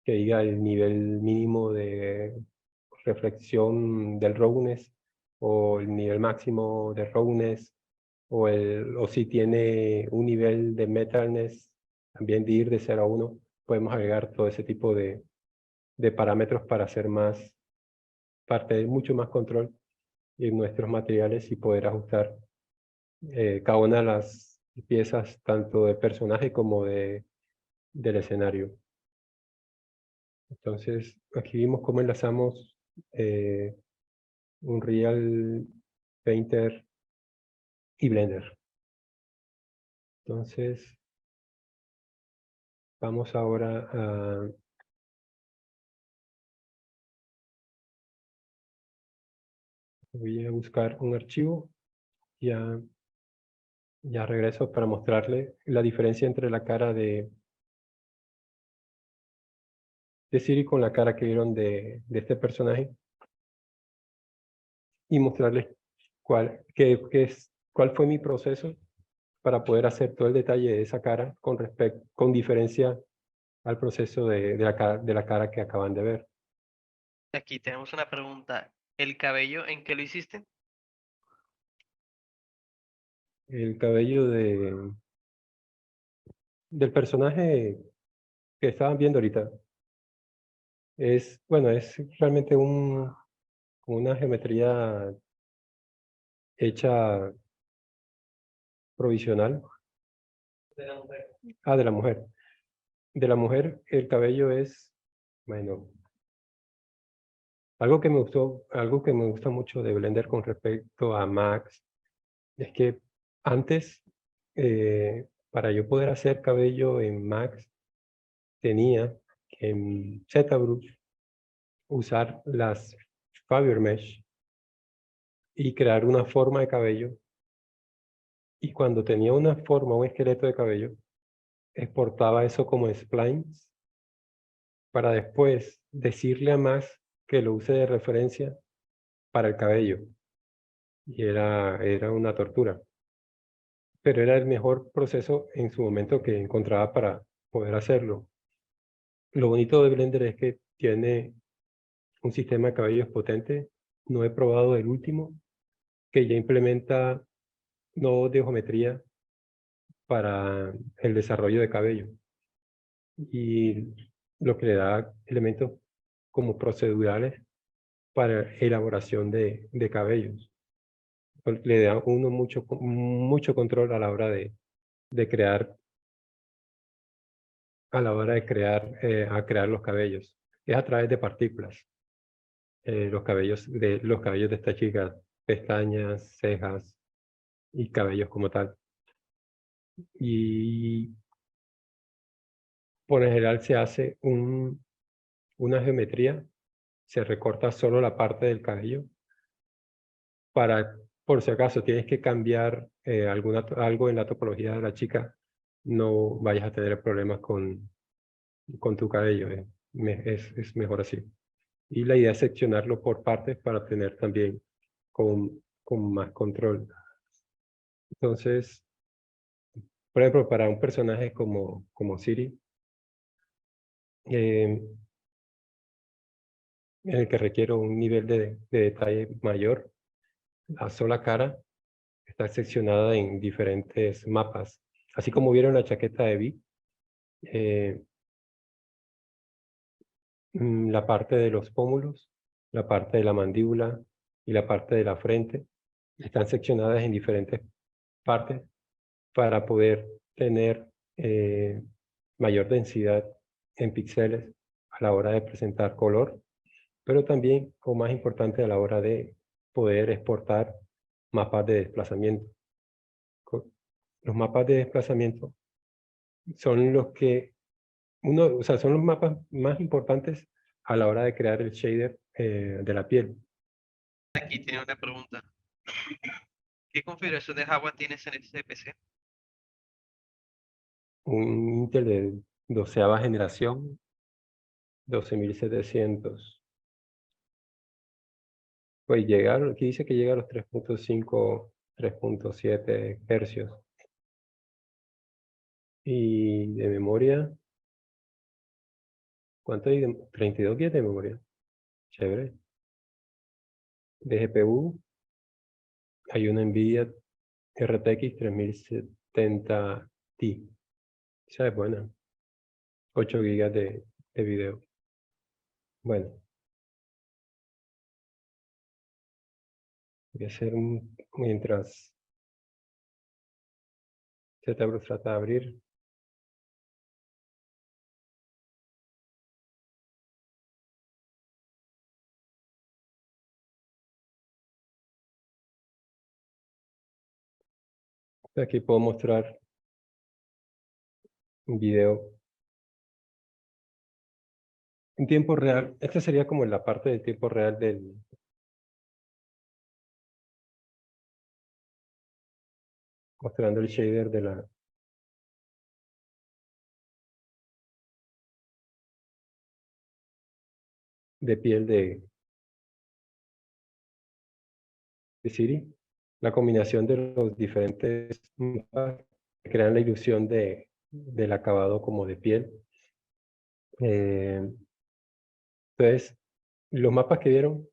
que diga el nivel mínimo de reflexión del roughness o el nivel máximo de roughness o si tiene un nivel de metalness, también de ir de 0 a 1, podemos agregar todo ese tipo de parámetros para hacer tener mucho más control en nuestros materiales y poder ajustar cada una de las piezas, tanto del personaje como del escenario. Entonces, aquí vimos cómo enlazamos Unreal, Painter y Blender. Entonces, vamos ahora a voy a buscar un archivo, ya regreso para mostrarle la diferencia entre la cara de Siri con la cara que vieron de este personaje y mostrarles cuál fue mi proceso para poder hacer todo el detalle de esa cara con diferencia al proceso de la cara que acaban de ver. Aquí tenemos una pregunta. ¿El cabello en qué lo hiciste? El cabello del personaje que estaban viendo ahorita es realmente como una geometría hecha provisional. De la mujer. De la mujer, el cabello es, bueno, algo que me gusta mucho de Blender con respecto a Max, es que antes, para yo poder hacer cabello en Max, tenía que en ZBrush usar las Fiber Mesh y crear una forma de cabello. Y cuando tenía una forma, un esqueleto de cabello, exportaba eso como splines para después decirle a Max que lo use de referencia para el cabello. Y era una tortura. Pero era el mejor proceso en su momento que encontraba para poder hacerlo. Lo bonito de Blender es que tiene un sistema de cabellos potente. No he probado el último, que ya implementa nodos de geometría para el desarrollo de cabello. Y lo que le da elementos como procedurales para elaboración de cabellos. Le da a uno mucho control a la hora de crear, a crear los cabellos. Es a través de partículas. Los cabellos de esta chica, pestañas, cejas y cabellos como tal. Y por lo general se hace una geometría, se recorta solo la parte del cabello por si acaso tienes que cambiar algo en la topología de la chica, no vayas a tener problemas con tu cabello. Es mejor así. Y la idea es seccionarlo por partes para tener también con más control. Entonces, por ejemplo, para un personaje como Siri, en el que requiero un nivel de detalle mayor. La sola cara está seccionada en diferentes mapas. Así como vieron la chaqueta de Vi, eh, la parte de los pómulos, la parte de la mandíbula y la parte de la frente están seccionadas en diferentes partes para poder tener mayor densidad en píxeles a la hora de presentar color, pero también, o más importante, a la hora de poder exportar mapas de desplazamiento. Los mapas de desplazamiento son los que o sea, son los mapas más importantes a la hora de crear el shader de la piel. Aquí tiene una pregunta. ¿Qué configuración de Java tienes en este PC? Un Intel de 12ª generación, 12700. Pues aquí dice que llega a los 3.5, 3.7 hercios. Y de memoria, ¿cuánto hay? 32 GB de memoria. Chévere. De GPU, hay una NVIDIA RTX 3070 Ti. Esa es buena. 8 GB de video. Bueno, voy a hacer mientras ZBrush trata de abrir. Aquí puedo mostrar un video en tiempo real. Esta sería como la parte de tiempo real mostrando el shader de piel de Siri. La combinación de los diferentes mapas crean la ilusión del acabado como de piel. Entonces, los mapas que vieron,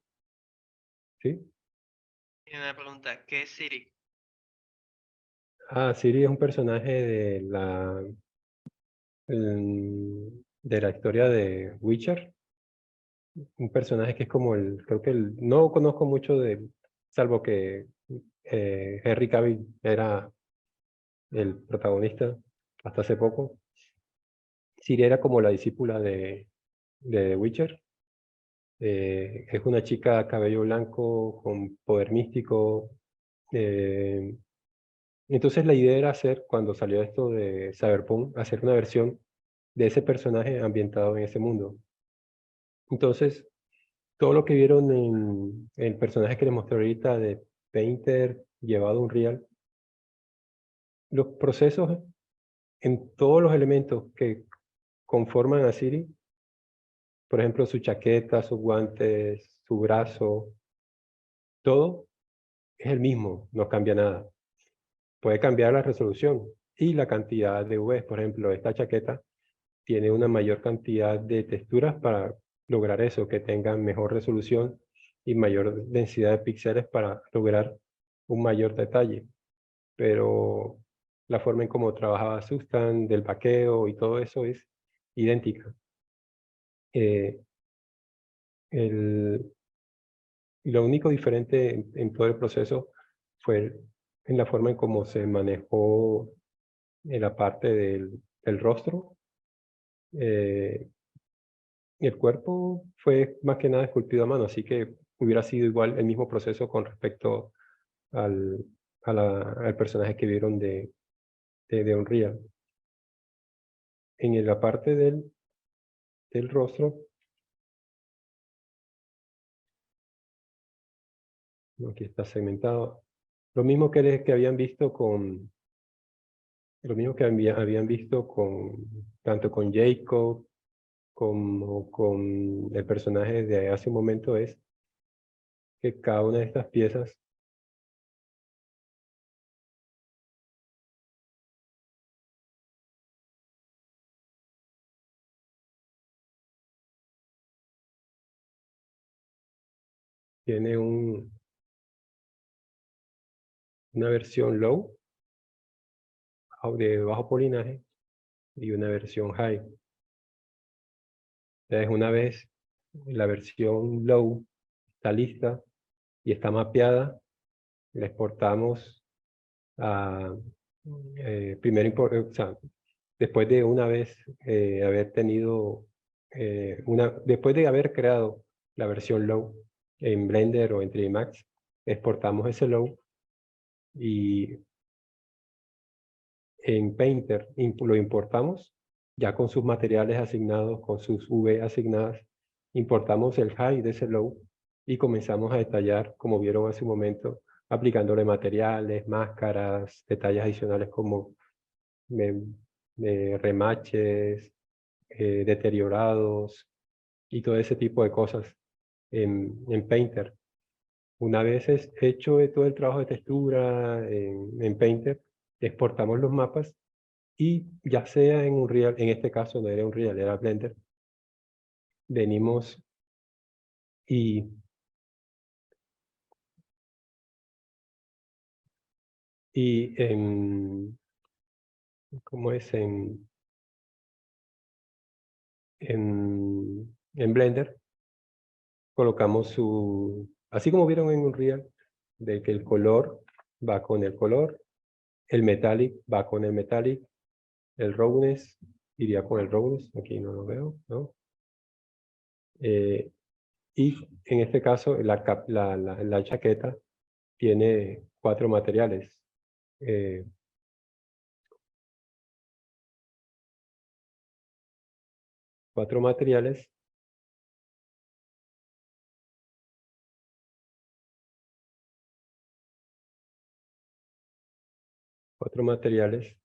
¿sí? Tiene una pregunta. ¿Qué es Siri? Siri es un personaje de la historia de Witcher. Un personaje que es como creo que no conozco mucho salvo que Henry Cavill era el protagonista hasta hace poco. Ciri era como la discípula de The Witcher. Es una chica cabello blanco con poder místico. eh, entonces la idea era cuando salió esto de Cyberpunk, hacer una versión de ese personaje ambientado en ese mundo. Entonces, todo lo que vieron en el personaje que les mostré ahorita de Painter llevado a Unreal, los procesos en todos los elementos que conforman a Siri, por ejemplo, su chaqueta, sus guantes, su brazo, todo es el mismo, no cambia nada. Puede cambiar la resolución y la cantidad de UVs. Por ejemplo, esta chaqueta tiene una mayor cantidad de texturas para lograr eso, que tengan mejor resolución y mayor densidad de píxeles para lograr un mayor detalle. Pero la forma en cómo trabajaba Sustan, del vaqueo y todo eso es idéntica. Eh, lo único diferente en todo el proceso fue en la forma en cómo se manejó en la parte del rostro. El cuerpo fue más que nada esculpido a mano, así que hubiera sido igual el mismo proceso con respecto al, al personaje que vieron de Unreal. En la parte del rostro, aquí está segmentado, lo mismo que habían visto lo mismo que habían visto tanto con Jacob como con el personaje de hace un momento, es que cada una de estas piezas tiene una versión low de bajo polinaje y una versión high. Entonces, una vez la versión low está lista y está mapeada, la exportamos a o sea, después de una vez haber tenido después de haber creado la versión low en Blender o en 3D Max, exportamos ese low y en Painter lo importamos ya con sus materiales asignados, con sus V asignadas, importamos el high de ese low y comenzamos a detallar, como vieron hace un momento, aplicándole materiales, máscaras, detalles adicionales como remaches, deteriorados y todo ese tipo de cosas en Painter. Una vez hecho todo el trabajo de textura en Painter, exportamos los mapas y ya sea en Unreal, en este caso no era Unreal, era Blender, venimos y ¿cómo es? En Blender colocamos así como vieron en Unreal, de que el color va con el color, el metallic va con el metallic, el roughness iría con el roughness, aquí no lo veo, ¿no? Y en este caso la chaqueta tiene 4 materiales. Eh, 4 materiales. 4 materiales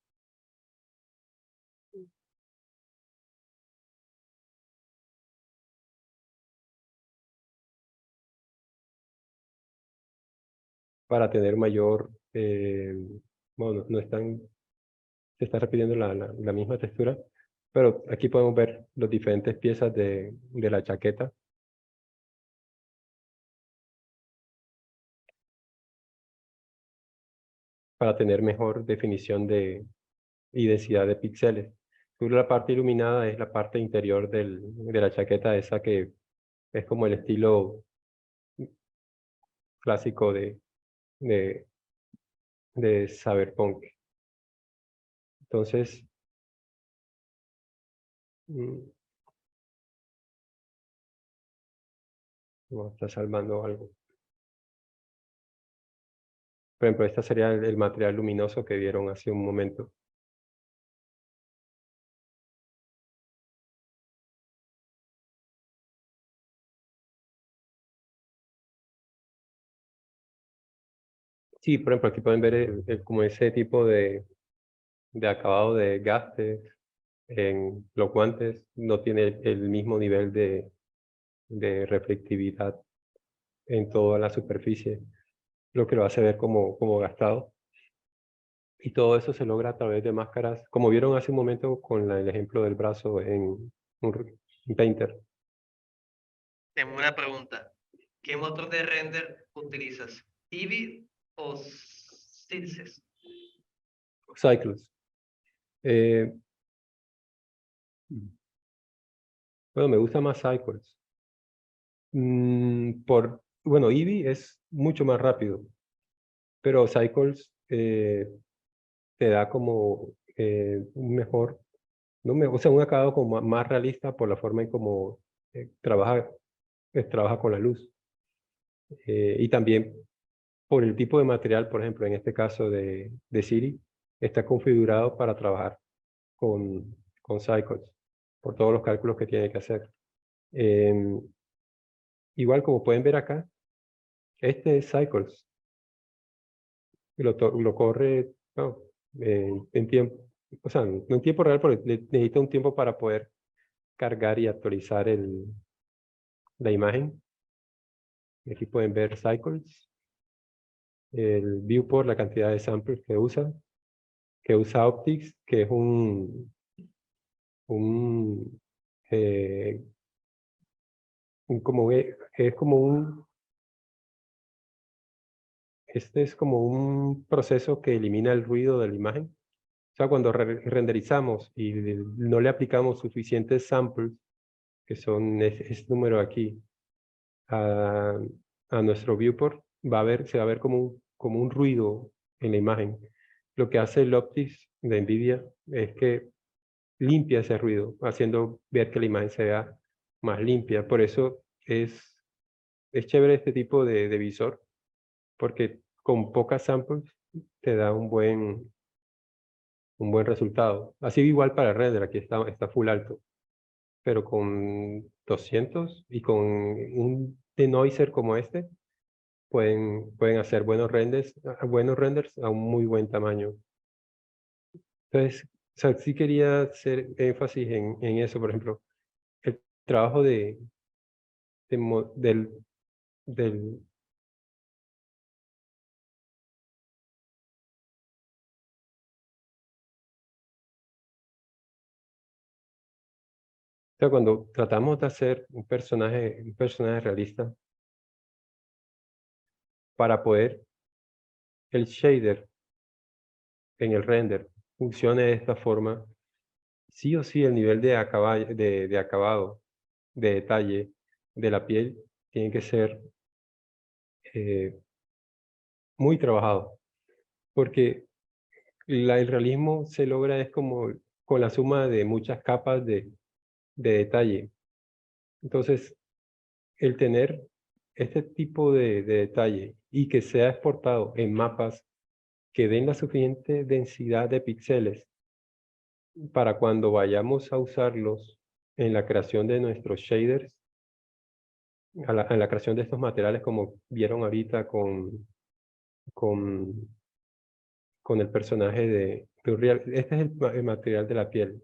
para tener mayor, bueno, no están, se está repitiendo la misma textura, pero aquí podemos ver las diferentes piezas de la chaqueta. Para tener mejor definición y densidad de píxeles. La parte iluminada es la parte interior de la chaqueta, esa que es como el estilo clásico de, de Cyberpunk. Entonces, está salvando algo. Por ejemplo, este sería el material luminoso que vieron hace un momento. Sí, por ejemplo, aquí pueden ver como ese tipo de acabado de gastes en los guantes. No tiene el mismo nivel de reflectividad en toda la superficie, lo que lo hace ver como gastado. Y todo eso se logra a través de máscaras, como vieron hace un momento con el ejemplo del brazo en Painter. Tengo una pregunta. ¿Qué motor de render utilizas? ¿Eevee o Sylsys? Cycles. Bueno, me gusta más Cycles. Bueno, Eevee es mucho más rápido, pero Cycles te da como un mejor, o sea, un acabado como más realista por la forma en cómo trabaja con la luz. Y también por el tipo de material, por ejemplo, en este caso de Siri, está configurado para trabajar con Cycles, por todos los cálculos que tiene que hacer. Igual como pueden ver acá, este es Cycles. Lo corre no, en tiempo, o sea, no en tiempo real, porque necesita un tiempo para poder cargar y actualizar la imagen. Aquí pueden ver Cycles, el viewport, la cantidad de samples que usa Optics, que es un, eh, es como Este es como un proceso que elimina el ruido de la imagen. O sea, cuando renderizamos y no le aplicamos suficientes samples, que son este número aquí, a, a nuestro viewport, se va a ver como un ruido en la imagen. Lo que hace el Optics de NVIDIA es que limpia ese ruido, haciendo ver que la imagen se vea más limpia. Por eso es chévere este tipo de visor, porque con pocas samples te da un buen resultado. Así igual para el render, aquí está full alto, pero con 200 y con un denoiser como este, pueden hacer buenos renders a un muy buen tamaño. Entonces, o sea, sí quería hacer énfasis en eso, por ejemplo, el trabajo de mo- del, o sea, cuando tratamos de hacer un personaje realista, para poder el shader en el render funcione de esta forma, sí o sí el nivel de acabado, de detalle de la piel tiene que ser eh, muy trabajado, porque el realismo se logra es como con la suma de muchas capas de detalle. Entonces, el tener este tipo de detalle y que sea exportado en mapas que den la suficiente densidad de píxeles para cuando vayamos a usarlos en la creación de nuestros shaders, en la creación de estos materiales como vieron ahorita con, con el personaje de Unreal. Este es el material de la piel.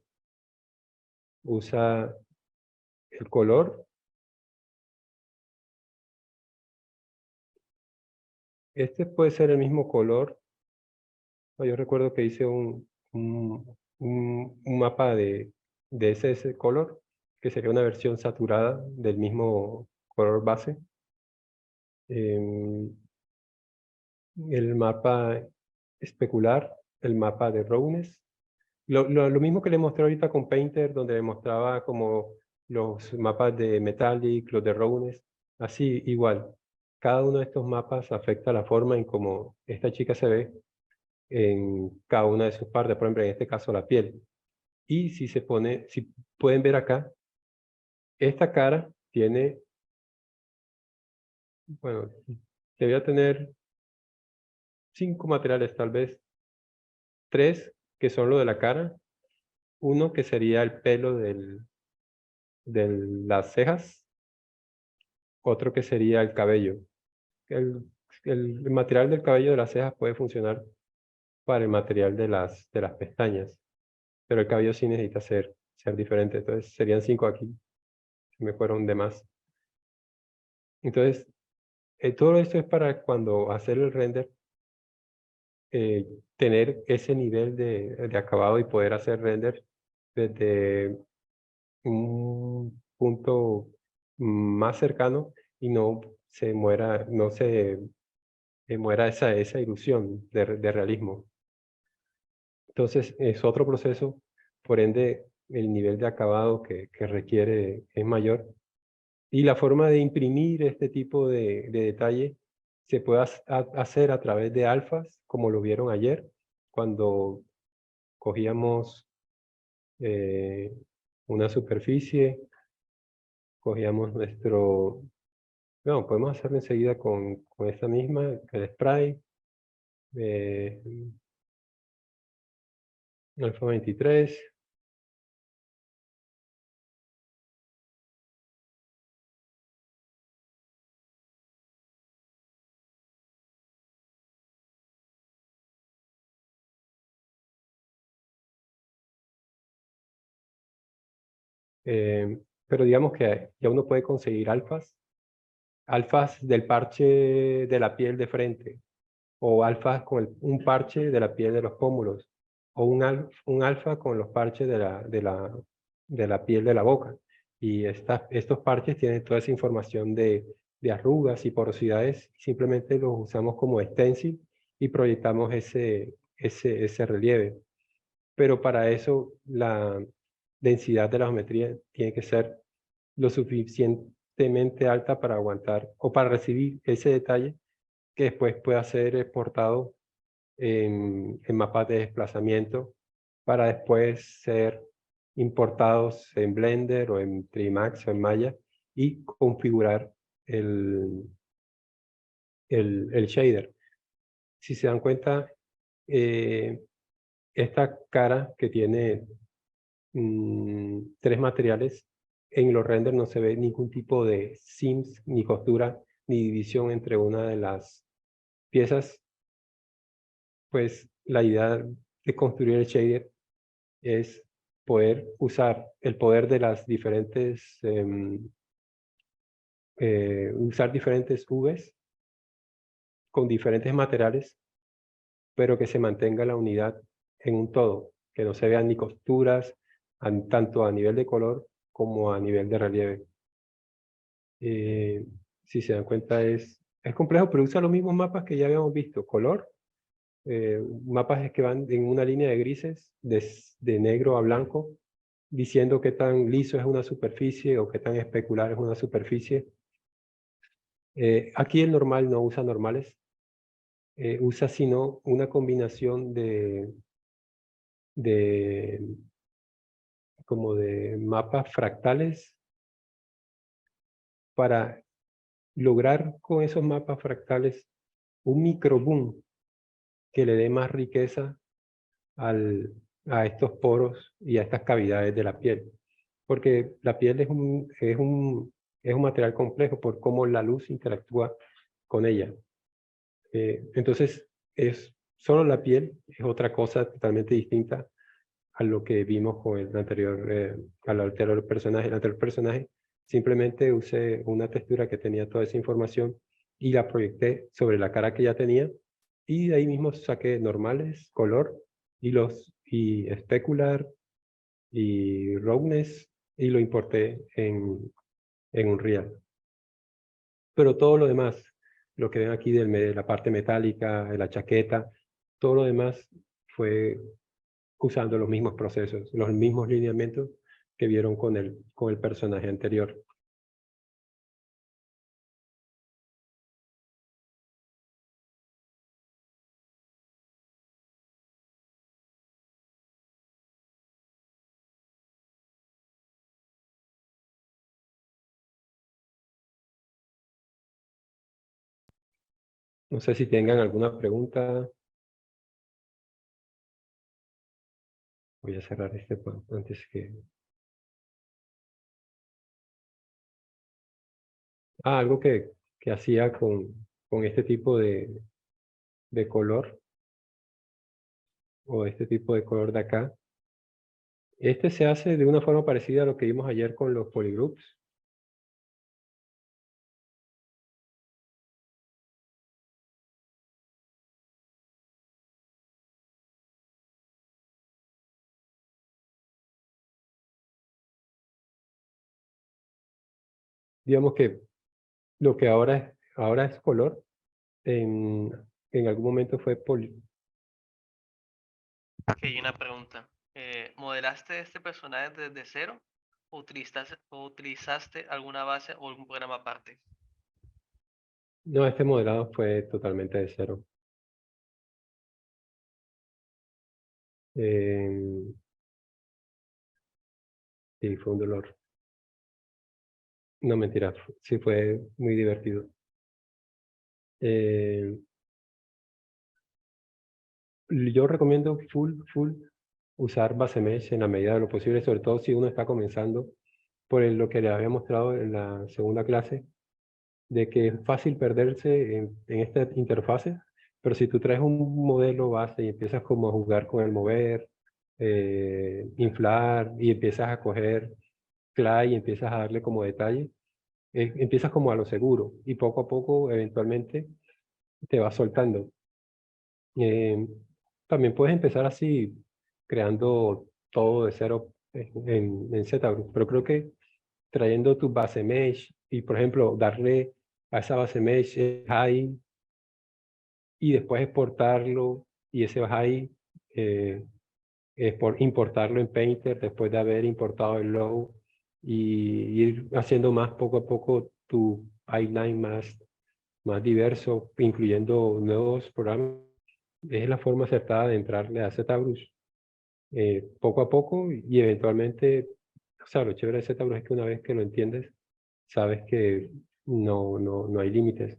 Usa el color. Este puede ser el mismo color. Yo recuerdo que hice un mapa de ese color, que sería una versión saturada del mismo color base. Em, el mapa especular, el mapa de roughness. Lo mismo que le mostré ahorita con Painter, donde le mostraba como los mapas de metallic, los de roughness. Así, igual. Cada uno de estos mapas afecta la forma en cómo esta chica se ve en cada una de sus partes, por ejemplo, en este caso la piel. Y si pueden ver acá, esta cara tiene, bueno, debería tener 5 materiales tal vez, 3 que son lo de la cara, uno que sería el pelo de las cejas, otro que sería el cabello. El, el material del cabello de las cejas puede funcionar para el material de las pestañas, pero el cabello sí necesita ser diferente, entonces serían 5 aquí, si me fueron de más. Entonces, todo esto es para cuando hacer el render, tener ese nivel de acabado y poder hacer render desde un punto más cercano y no se muera esa ilusión de realismo. Entonces, es otro proceso, por ende, el nivel de acabado que requiere es mayor. Y la forma de imprimir este tipo de detalle se puede hacer a través de alfas, como lo vieron ayer, cuando cogíamos eh, una superficie, cogíamos no, podemos hacerlo enseguida con esta misma, el spray, eh, alfa 23. Pero digamos que ya uno puede conseguir alfas del parche de la piel de frente, o alfas con un parche de la piel de los pómulos, o un alfa con los parches de la piel de la boca. Y estos parches tienen toda esa información de de arrugas y porosidades, simplemente los usamos como stencil y proyectamos ese relieve. Pero para eso la densidad de la geometría tiene que ser lo suficientemente alta para aguantar o para recibir ese detalle que después pueda ser exportado en mapas de desplazamiento para después ser importados en Blender o en Trimax o en Maya y configurar el shader. Si se dan cuenta, esta cara que tiene 3 materiales, en los renders no se ve ningún tipo de seams, ni costura, ni división entre una de las piezas. Pues la idea de construir el shader es poder usar el poder de las diferentes, usar diferentes Vs con diferentes materiales, pero que se mantenga la unidad en un todo, que no se vean ni costuras, tanto a nivel de color como a nivel de relieve. Si se dan cuenta es complejo, pero usa los mismos mapas que ya habíamos visto, color, mapas que van en una línea de grises, de negro a blanco, diciendo qué tan liso es una superficie o qué tan especular es una superficie. Aquí el normal no usa normales, usa sino una combinación como de mapas fractales para lograr con esos mapas fractales un microboom que le dé más riqueza a estos poros y a estas cavidades de la piel. Porque la piel es un material complejo por cómo la luz interactúa con ella. Entonces, solo la piel es otra cosa totalmente distinta a lo que vimos con el anterior personaje. El anterior personaje simplemente usé una textura que tenía toda esa información y la proyecté sobre la cara que ya tenía, y de ahí mismo saqué normales, color, y specular, y roughness, y lo importé en Unreal. Pero todo lo demás, lo que ven aquí de la parte metálica, de la chaqueta, todo lo demás fue usando los mismos procesos, los mismos lineamientos que vieron con el personaje anterior. No sé si tengan alguna pregunta. Voy a cerrar este antes que... algo que hacía con este tipo de color, o este tipo de color de acá. Este se hace de una forma parecida a lo que vimos ayer con los polygroups. Digamos que lo que ahora es color, en algún momento fue Ok, una pregunta. ¿Modelaste este personaje desde cero o utilizaste alguna base o algún programa aparte? No, este modelado fue totalmente de cero. Sí, fue un dolor. No, mentira, sí fue muy divertido. Yo recomiendo full usar base mesh en la medida de lo posible, sobre todo si uno está comenzando, por lo que le había mostrado en la segunda clase, de que es fácil perderse en esta interfase, pero si tú traes un modelo base y empiezas como a jugar con el mover, inflar, y empiezas a coger clay y empiezas a darle como detalle, empiezas como a lo seguro, y poco a poco eventualmente te vas soltando. También puedes empezar así, creando todo de cero en ZBrush, pero creo que trayendo tu base mesh y, por ejemplo, darle a esa base mesh high y después exportarlo y ese high importarlo en Painter después de haber importado el low y ir haciendo más poco a poco tu pipeline más diverso, incluyendo nuevos programas. Es la forma acertada de entrarle a ZBrush poco a poco y eventualmente, o sea, lo chévere de ZBrush es que una vez que lo entiendes, sabes que no hay límites.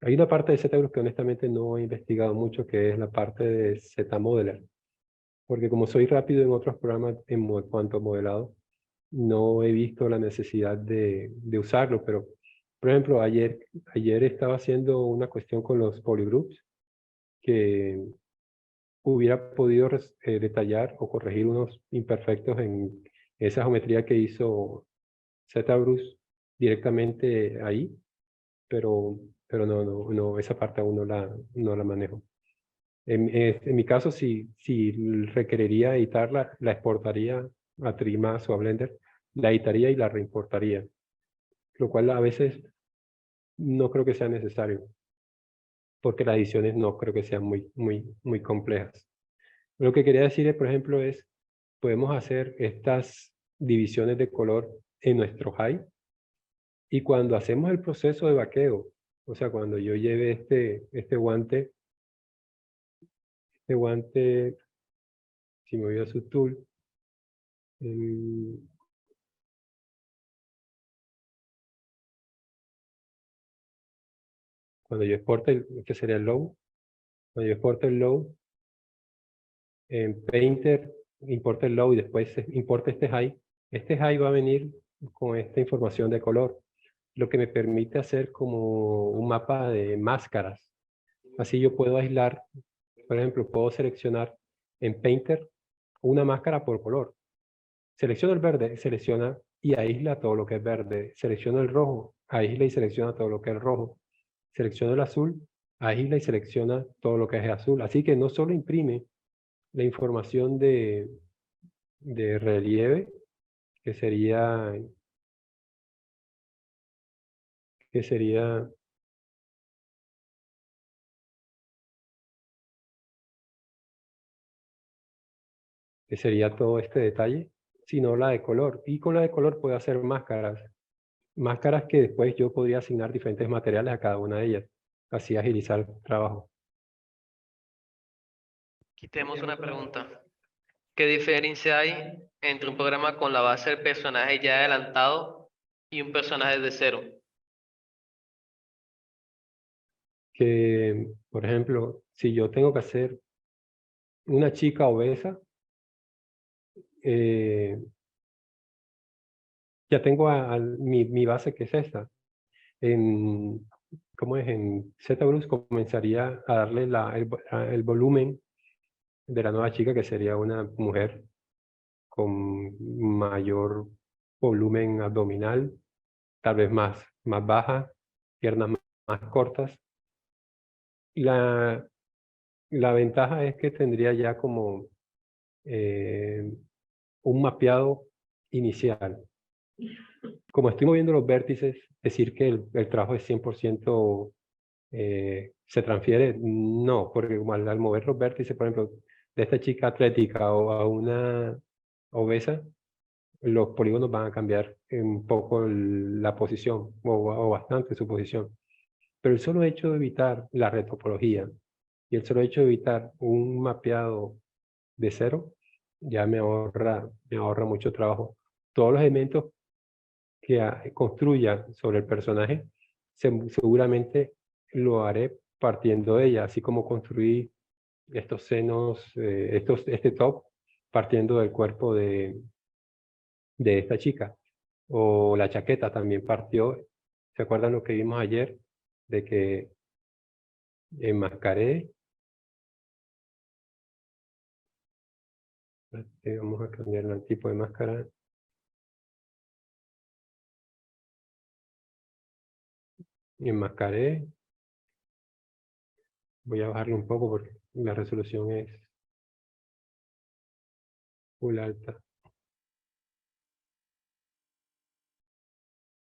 Hay una parte de ZBrush que honestamente no he investigado mucho, que es la parte de ZModeler, porque como soy rápido en otros programas en cuanto a modelado, no he visto la necesidad de usarlo, pero por ejemplo, ayer estaba haciendo una cuestión con los polygroups que hubiera podido detallar o corregir unos imperfectos en esa geometría que hizo ZBrush directamente ahí, pero no, esa parte aún no la manejo. En mi caso, si requeriría editarla, la exportaría a Trimax o a Blender, la editaría y la reimportaría, lo cual a veces no creo que sea necesario, porque las ediciones no creo que sean muy complejas. Lo que quería decir, por ejemplo, es, podemos hacer estas divisiones de color en nuestro high, y cuando hacemos el proceso de vaqueo, o sea, cuando yo lleve este guante, si me voy a su tool, cuando yo exporte, que sería el low, cuando yo exporte el low, en Painter, importe el low y después importe este high va a venir con esta información de color, lo que me permite hacer como un mapa de máscaras. Así yo puedo aislar, por ejemplo, puedo seleccionar en Painter una máscara por color. Selecciono el verde, selecciona y aísla todo lo que es verde. Selecciono el rojo, aísla y selecciona todo lo que es rojo. Selecciono el azul, aísla y selecciona todo lo que es azul. Así que no solo imprime la información de relieve, que sería, que sería, que sería todo este detalle, sino la de color. Y con la de color puedo hacer máscaras. Máscaras que después yo podría asignar diferentes materiales a cada una de ellas. Así agilizar el trabajo. Aquí tenemos una pregunta. ¿Qué diferencia hay entre un programa con la base del personaje ya adelantado y un personaje de cero? Que, por ejemplo, si yo tengo que hacer una chica obesa, ya tengo mi base que es esta. En, ¿cómo es? En ZBrush comenzaría a darle el volumen de la nueva chica, que sería una mujer con mayor volumen abdominal, tal vez más baja, piernas más cortas. La, la ventaja es que tendría ya como un mapeado inicial. Como estoy moviendo los vértices, decir que el trabajo es 100% se transfiere, no, porque como al mover los vértices, por ejemplo, de esta chica atlética o a una obesa, los polígonos van a cambiar un poco la posición o bastante su posición. Pero el solo hecho de evitar la retopología y el solo hecho de evitar un mapeado de cero, ya me ahorra mucho trabajo. Todos los elementos que construya sobre el personaje, seguramente lo haré partiendo de ella, así como construí estos senos, este top, partiendo del cuerpo de esta chica. O la chaqueta también partió. ¿Se acuerdan lo que vimos ayer? De que enmascaré. Vamos a cambiar el tipo de máscara. Enmascaré. Voy a bajarlo un poco porque la resolución es full alta.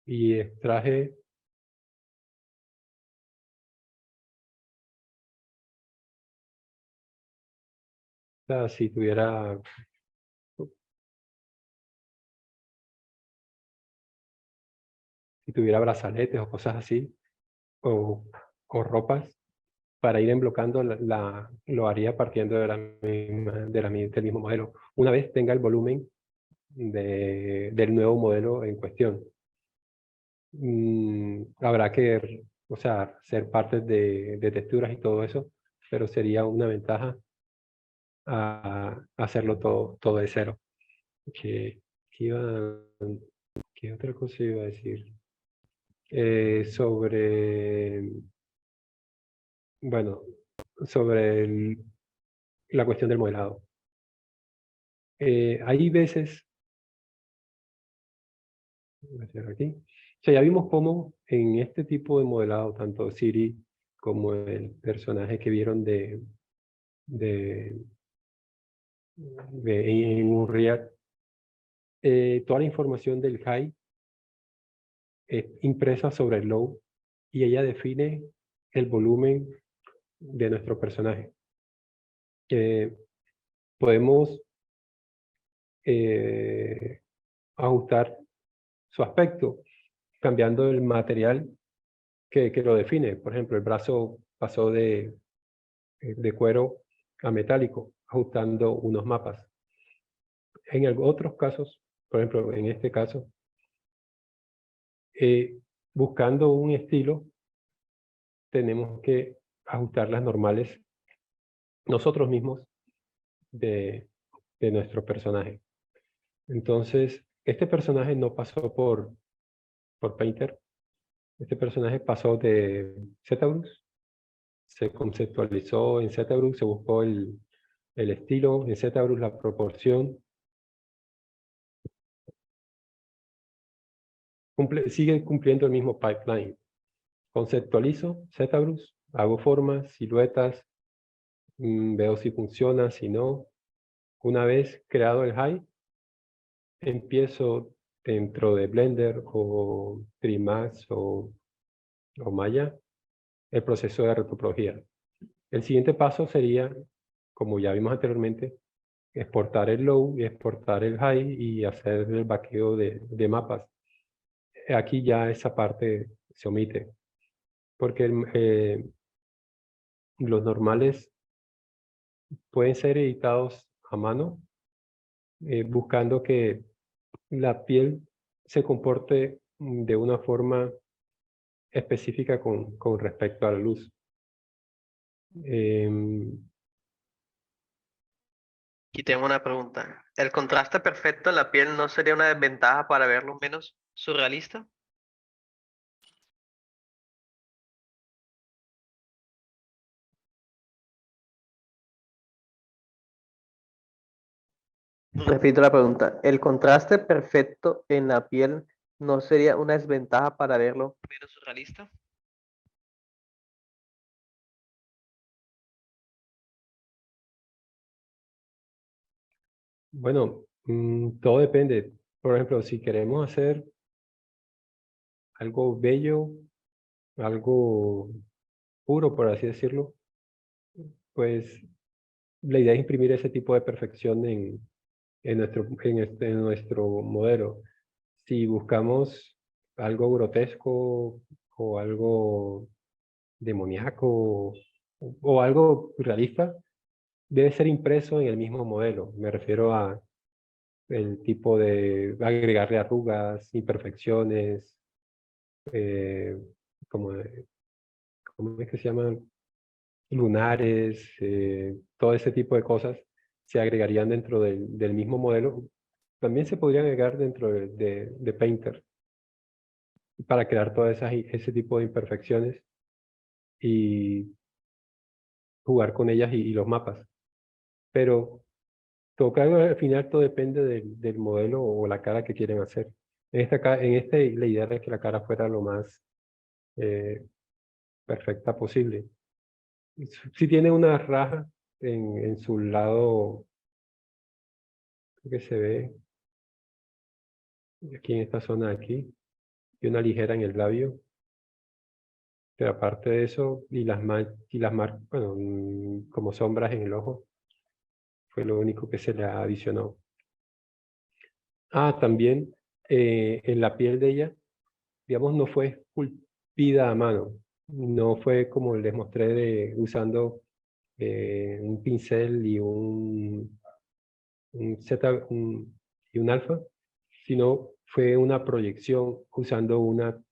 Y extraje sea, si tuviera brazaletes o cosas así, o ropas, para ir embloqueando lo haría partiendo de del mismo modelo. Una vez tenga el volumen del nuevo modelo en cuestión. Habrá que, o sea, ser parte de texturas y todo eso, pero sería una ventaja a hacerlo todo de cero. ¿Qué, qué iba- qué otra cosa iba a decir? Sobre, bueno, sobre la cuestión del modelado. Hay veces, voy a hacer aquí, o sea, ya vimos cómo en este tipo de modelado, tanto Siri como el personaje que vieron de, en Unreal, toda la información del high es impresa sobre el low y ella define el volumen de nuestro personaje. Podemos ajustar su aspecto cambiando el material que lo define. Por ejemplo, el brazo pasó de cuero a metálico, ajustando unos mapas. En otros casos, por ejemplo, en este caso, buscando un estilo, tenemos que ajustar las normales nosotros mismos de nuestro personaje. Entonces, este personaje no pasó por Painter. Este personaje pasó de ZBrush, se conceptualizó en ZBrush, se buscó el estilo en ZBrush, la proporción. Sigue cumpliendo el mismo pipeline. Conceptualizo ZBrush, hago formas, siluetas, veo si funciona, si no. Una vez creado el high, empiezo dentro de Blender o 3Max o Maya el proceso de retopología. El siguiente paso sería, como ya vimos anteriormente, exportar el low y exportar el high y hacer el vaqueo de mapas. Aquí ya esa parte se omite, porque los normales pueden ser editados a mano, buscando que la piel se comporte de una forma específica con respecto a la luz. Y tengo una pregunta. ¿El contraste perfecto en la piel no sería una desventaja para verlo menos surrealista? Repito la pregunta. ¿El contraste perfecto en la piel no sería una desventaja para verlo menos surrealista? Bueno, todo depende. Por ejemplo, si queremos hacer algo bello, algo puro, por así decirlo, pues la idea es imprimir ese tipo de perfección en nuestro modelo. Si buscamos algo grotesco o algo demoníaco o algo realista, debe ser impreso en el mismo modelo. Me refiero a el tipo de agregarle arrugas, imperfecciones, eh, como, ¿cómo es que se llaman? Lunares, todo ese tipo de cosas se agregarían dentro del mismo modelo. También se podrían agregar dentro de Painter para crear todas ese tipo de imperfecciones y jugar con ellas y los mapas. Pero al final todo depende del modelo o la cara que quieren hacer. En este la idea era que la cara fuera lo más eh, perfecta posible. Si tiene una raja en su lado, que se ve aquí en esta zona de aquí, y una ligera en el labio, pero aparte de eso, y las marcas, bueno, como sombras en el ojo, Fue lo único que se le adicionó. También en la piel de ella, digamos, no fue esculpida a mano. No fue como les mostré usando un pincel y un y un alfa, sino fue una proyección usando una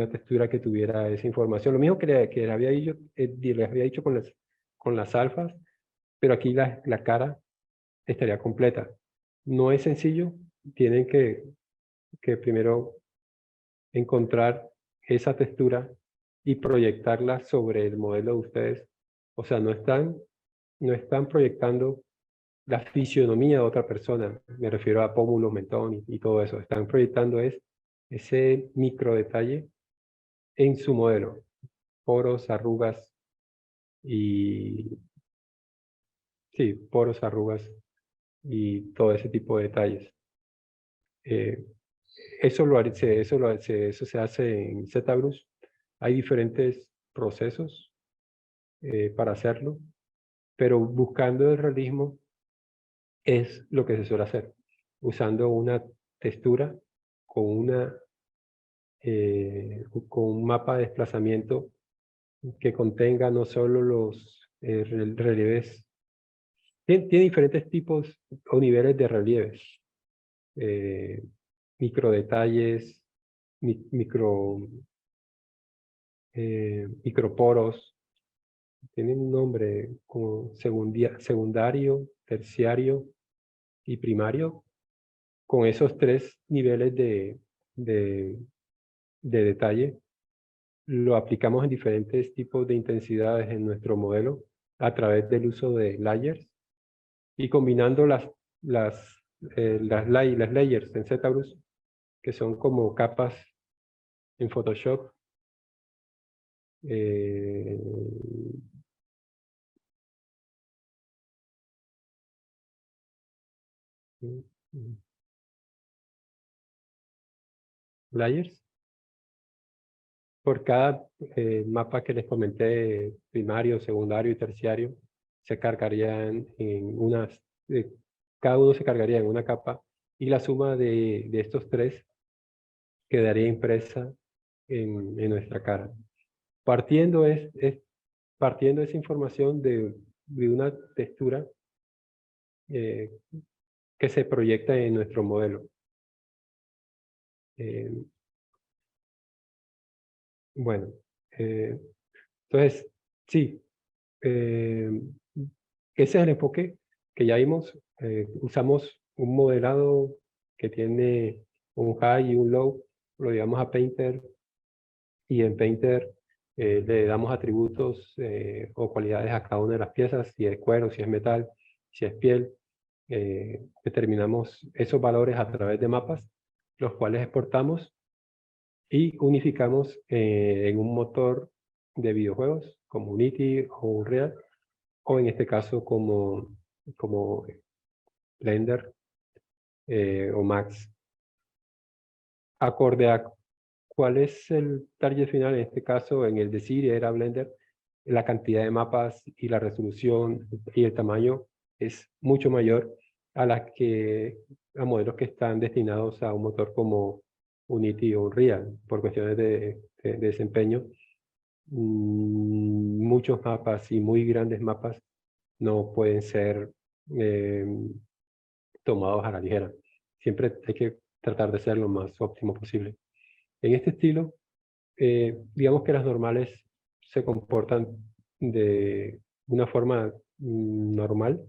textura que tuviera esa información. Lo mismo que le había dicho con las alfas, pero aquí la cara estaría completa. No es sencillo, tienen que primero encontrar esa textura y proyectarla sobre el modelo de ustedes. O sea, no están proyectando la fisionomía de otra persona, me refiero a pómulo, mentón y todo eso. Están proyectando ese micro detalle en su modelo, poros, arrugas y sí, poros, arrugas y todo ese tipo de detalles. Eso se hace en ZBrush. Hay diferentes procesos para hacerlo, pero buscando el realismo es lo que se suele hacer, usando una textura con con un mapa de desplazamiento que contenga no solo los relieves, tiene diferentes tipos o niveles de relieves, eh, micro detalles, microporos, tienen un nombre como secundario, terciario y primario. Con esos tres niveles de detalle, lo aplicamos en diferentes tipos de intensidades en nuestro modelo a través del uso de layers y combinando las layers en ZBrush, que son como capas en Photoshop. eh, Layers. Por cada mapa que les comenté, primario, secundario y terciario, se cargarían cada uno se cargaría en una capa y la suma de estos tres quedaría impresa en nuestra cara. Partiendo esa información de una textura eh, que se proyecta en nuestro modelo. Bueno, entonces, sí, ese es el enfoque que ya vimos. Usamos un modelado que tiene un high y un low, lo llevamos a Painter y en Painter le damos atributos o cualidades a cada una de las piezas, si es cuero, si es metal, si es piel. Determinamos esos valores a través de mapas, los cuales exportamos y unificamos en un motor de videojuegos como Unity o Unreal, o en este caso como Blender o Max. Acorde a cuál es el target final, en este caso en el de Siri era Blender, la cantidad de mapas y la resolución y el tamaño es mucho mayor a modelos que están destinados a un motor como Unity o Unreal, por cuestiones de desempeño. Muchos mapas y muy grandes mapas no pueden ser tomados a la ligera. Siempre hay que tratar de ser lo más óptimo posible. En este estilo, digamos que las normales se comportan de una forma normal,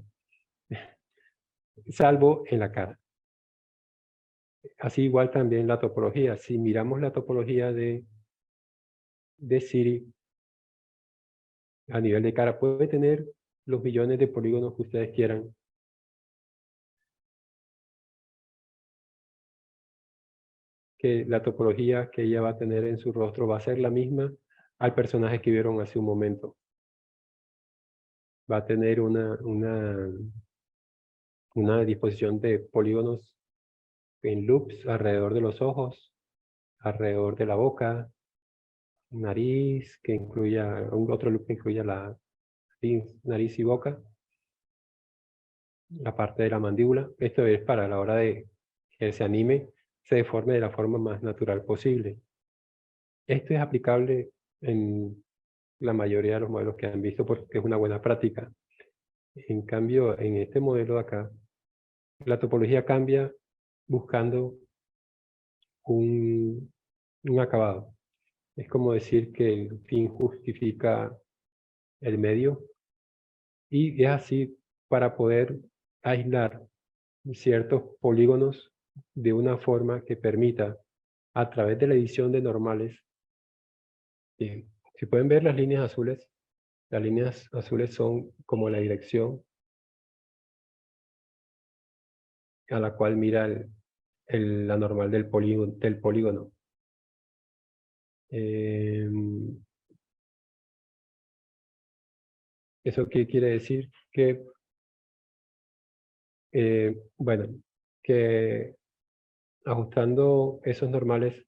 salvo en la cara. Así igual también la topología. Si miramos la topología de Siri a nivel de cara, puede tener los millones de polígonos que ustedes quieran. Que la topología que ella va a tener en su rostro va a ser la misma al personaje que vieron hace un momento. Va a tener una disposición de polígonos en loops alrededor de los ojos, alrededor de la boca, nariz, que incluya un otro loop que incluya la nariz y boca. la parte de la mandíbula. Esto es para la hora de que se anime, se deforme de la forma más natural posible. Esto es aplicable en la mayoría de los modelos que han visto porque es una buena práctica. En cambio, en este modelo de acá, la topología cambia buscando un acabado. Es como decir que el fin justifica el medio, y es así para poder aislar ciertos polígonos de una forma que permita, a través de la edición de normales, si pueden ver las líneas azules son como la dirección a la cual mira la normal del polígono. ¿Eso qué quiere decir? Que, bueno, que ajustando esos normales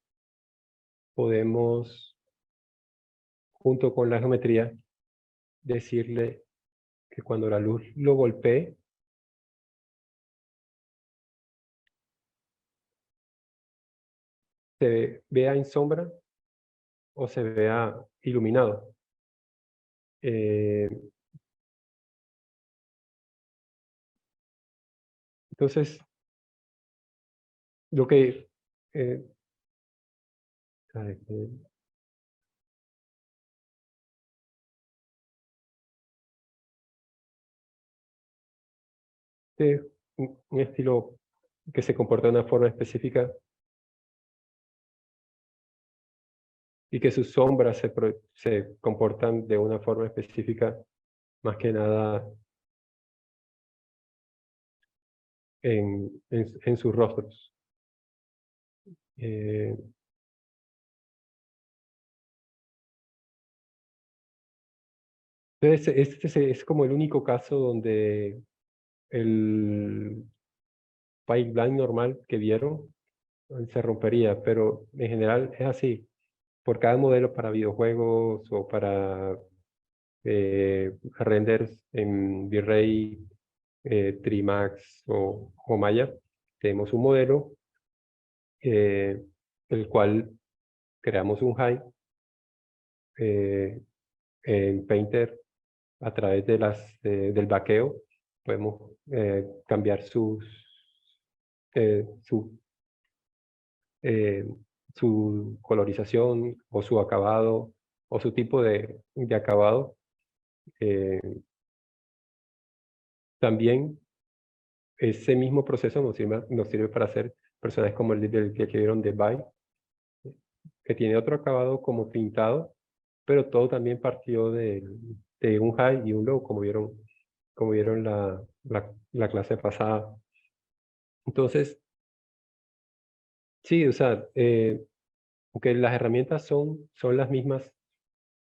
podemos, junto con la geometría, decirle que cuando la luz lo golpee, se vea en sombra o se vea iluminado. Entonces, lo que... a ver, un estilo que se comporta de una forma específica y que sus sombras se comportan de una forma específica, más que nada en sus rostros. Entonces, este es como el único caso donde el pipeline normal que vieron se rompería, pero en general es así. Por cada modelo para videojuegos o para renders en V-Ray, Trimax o Maya, tenemos un modelo el cual creamos un high en Painter a través del vaqueo. Podemos cambiar su su colorización o su acabado o su tipo de acabado. También ese mismo proceso nos sirve para hacer personajes como el que vieron de Bai, que tiene otro acabado como pintado, pero todo también partió de un high y un low, como vieron la clase pasada. Entonces, sí, o sea, aunque las herramientas son las mismas,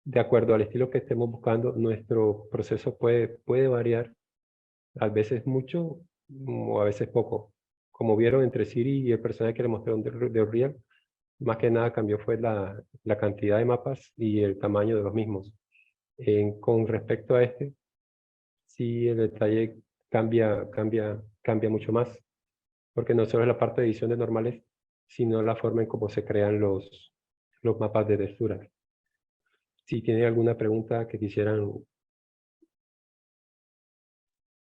de acuerdo al estilo que estemos buscando, nuestro proceso puede variar, a veces mucho o a veces poco. Como vieron entre Siri y el personaje que le mostré de Unreal, más que nada cambió fue la cantidad de mapas y el tamaño de los mismos. Con respecto a este, sí el detalle cambia mucho más, porque no solo es la parte de edición de normales, sino la forma en cómo se crean los mapas de texturas. Si tienen alguna pregunta que quisieran...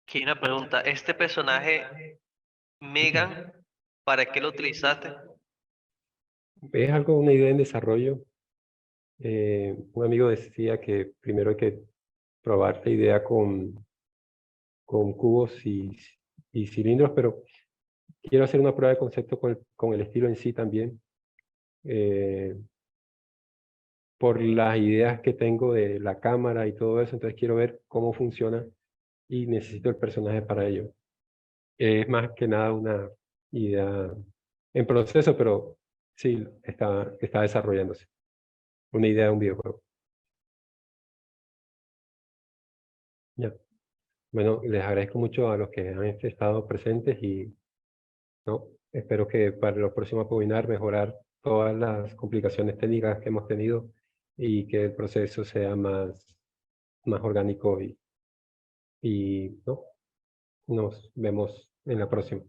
Aquí hay una pregunta. Este personaje, Megan, ¿para qué lo utilizaste? Es algo, una idea en desarrollo. Un amigo decía que primero hay que probar la idea con cubos y cilindros, pero quiero hacer una prueba de concepto con el estilo en sí también, por las ideas que tengo de la cámara y todo eso, entonces quiero ver cómo funciona y necesito el personaje para ello. Es más que nada una idea en proceso, pero sí, está desarrollándose. Una idea de un videojuego. Ya. Bueno, les agradezco mucho a los que han estado presentes y ¿no? Espero que para los próximos webinars mejorar todas las complicaciones técnicas que hemos tenido y que el proceso sea más orgánico y ¿no? Nos vemos en la próxima.